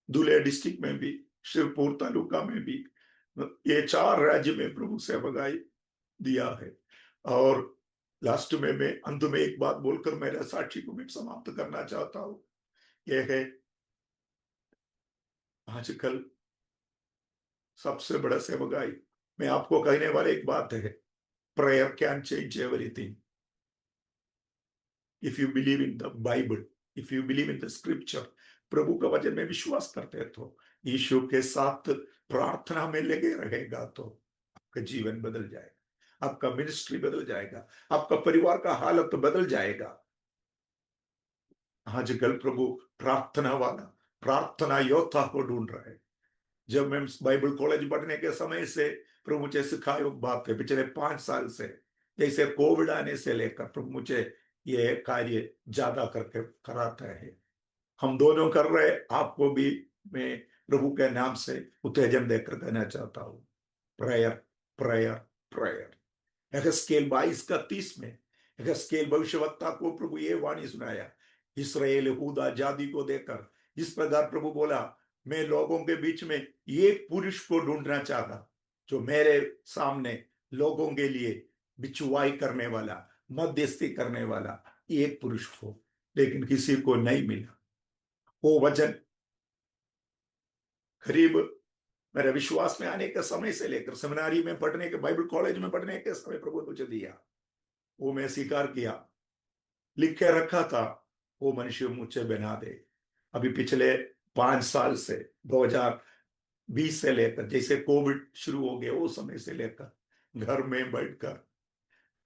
धुले डिस्ट्रिक्ट में भी, शिरपुर तालुका में भी, ये 4 राज्य में प्रभु सेवकाई दिया है। और लास्ट में मैं अंत में एक बात बोलकर मेरा साक्षी को मैं समाप्त करना चाहता हूं। यह है आजकल सबसे बड़ा सेवकाई मैं आपको कहने वाला एक बात है, prayer can change everything. If you believe in the Bible, if you believe in the scripture, प्रभु का वचन में विश्वास करते तो, यीशु के साथ प्रार्थना में लगे रहेगा तो आपका जीवन बदल जाएगा, आपका मिनिस्ट्री बदल जाएगा, आपका परिवार का हालत बदल जाएगा। आजकल प्रभु प्रार्थना वाला, प्रार्थना योद्धा को ढूंढ रहे हैं। जब मैं बाइबल कॉलेज पढ़ने के समय से प्रभु मुझे सिखाए बात है, पिछले 5 साल से, जैसे कोविड आने से लेकर प्रभु मुझे ये कार्य ज्यादा करके कराता है। हम दोनों कर रहे, आपको भी मैं प्रभु के नाम से उत्तेजन देकर कहना चाहता हूं, प्रेयर प्रेयर प्रेयर। यहेजकेल 22:30 में यहेजकेल भविष्यवक्ता को प्रभु ये वाणी सुनाया, इस्राएल यहूदा जाति को देकर इस प्रकार प्रभु बोला, मैं लोगों के बीच में एक पुरुष को ढूंढना चाहता जो मेरे सामने लोगों के लिए बिचुआई करने वाला, मध्यस्थी करने वाला एक पुरुष हो, लेकिन किसी को नहीं मिला। वो वचन करीब मेरे विश्वास में आने के समय से लेकर सेमिनारी में पढ़ने के, बाइबल कॉलेज में पढ़ने के समय प्रभु ने मुझे दिया, वो मैं स्वीकार किया। लिख के रखा था, वो मनुष्य मुझे बना दे। अभी पिछले 5 साल से 2020 से लेकर, जैसे कोविड शुरू हो गया वो समय से लेकर घर में बैठकर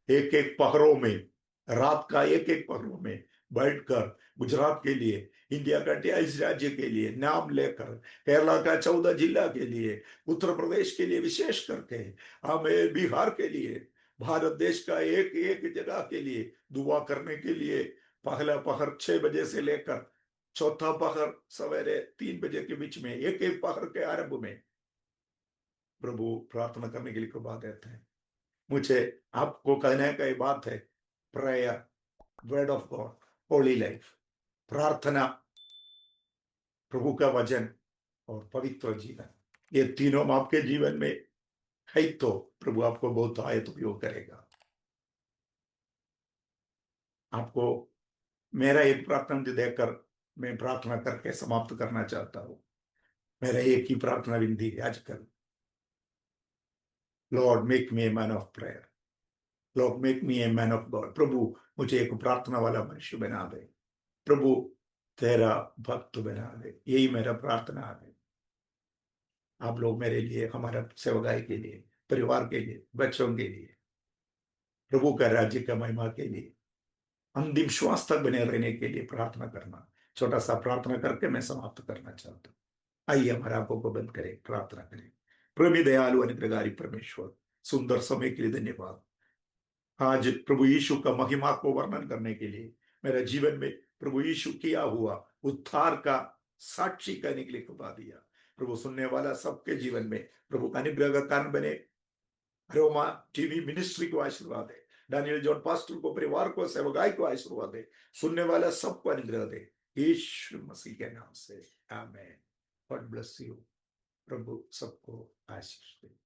एक एक पहरों में, रात का एक एक पहरों में बैठकर गुजरात के लिए, इंडिया का 28 राज्य के लिए नाम लेकर, केरला का 14 जिला के लिए, उत्तर प्रदेश के लिए विशेष करके, हमें बिहार के लिए, भारत देश का एक एक जगह के लिए दुआ करने के लिए, पहला पहर 6 बजे से लेकर चौथा पहर सवेरे 3 बजे के बीच में, एक एक पहर के आरंभ में प्रभु प्रार्थना करने के लिए कृपा देते हैं। मुझे आपको कहने का ये बात है, prayer, word of God, Holi life, प्रार्थना, प्रभु का वचन और पवित्र जीवन, ये तीनों आपके जीवन में है तो प्रभु आपको बहुत आयत उपयोग करेगा। आपको मेरा एक प्रार्थना देकर मैं प्रार्थना करके समाप्त करना चाहता हूं। मेरा एक ही प्रार्थना विनती है आजकल, Lord make me a man of prayer, Lord make me a man of God. प्रभु मुझे एक प्रार्थना वाला मनुष्य बना दे, प्रभु तेरा भक्त बना दे, यही मेरा प्रार्थना है। आप लोग मेरे लिए, हमारा सेवकाई के लिए, परिवार के लिए, बच्चों के लिए, प्रभु का राज्य का महिमा के लिए, अंतिम श्वास तक बने रहने के लिए प्रार्थना करना। छोटा सा प्रार्थना करके मैं समाप्त करना चाहता हूँ। आइए हमारा आंखों को बंद करें, प्रार्थना करें। प्रेमी दयालु अनुग्रहकारी परमेश्वर, सुंदर समय के लिए धन्यवाद। आज प्रभु यीशु का महिमा को वर्णन करने के लिए, मेरे जीवन में प्रभु यीशु किया हुआ उद्धार का साक्षी करने के लिए कृपा दिया। प्रभु सुनने वाला सबके जीवन में प्रभु का अनुग्रह का कारण बने। रोमा टीवी मिनिस्ट्री को आशीर्वाद दे, डैनियल जॉन पास्टर को, परिवार को, सेवकाई को आशीर्वाद दे, सुनने वाला सबको अनुग्रह दे। यीशु मसीह के नाम से आमेन। God bless you. प्रभु सबको आशीष दे।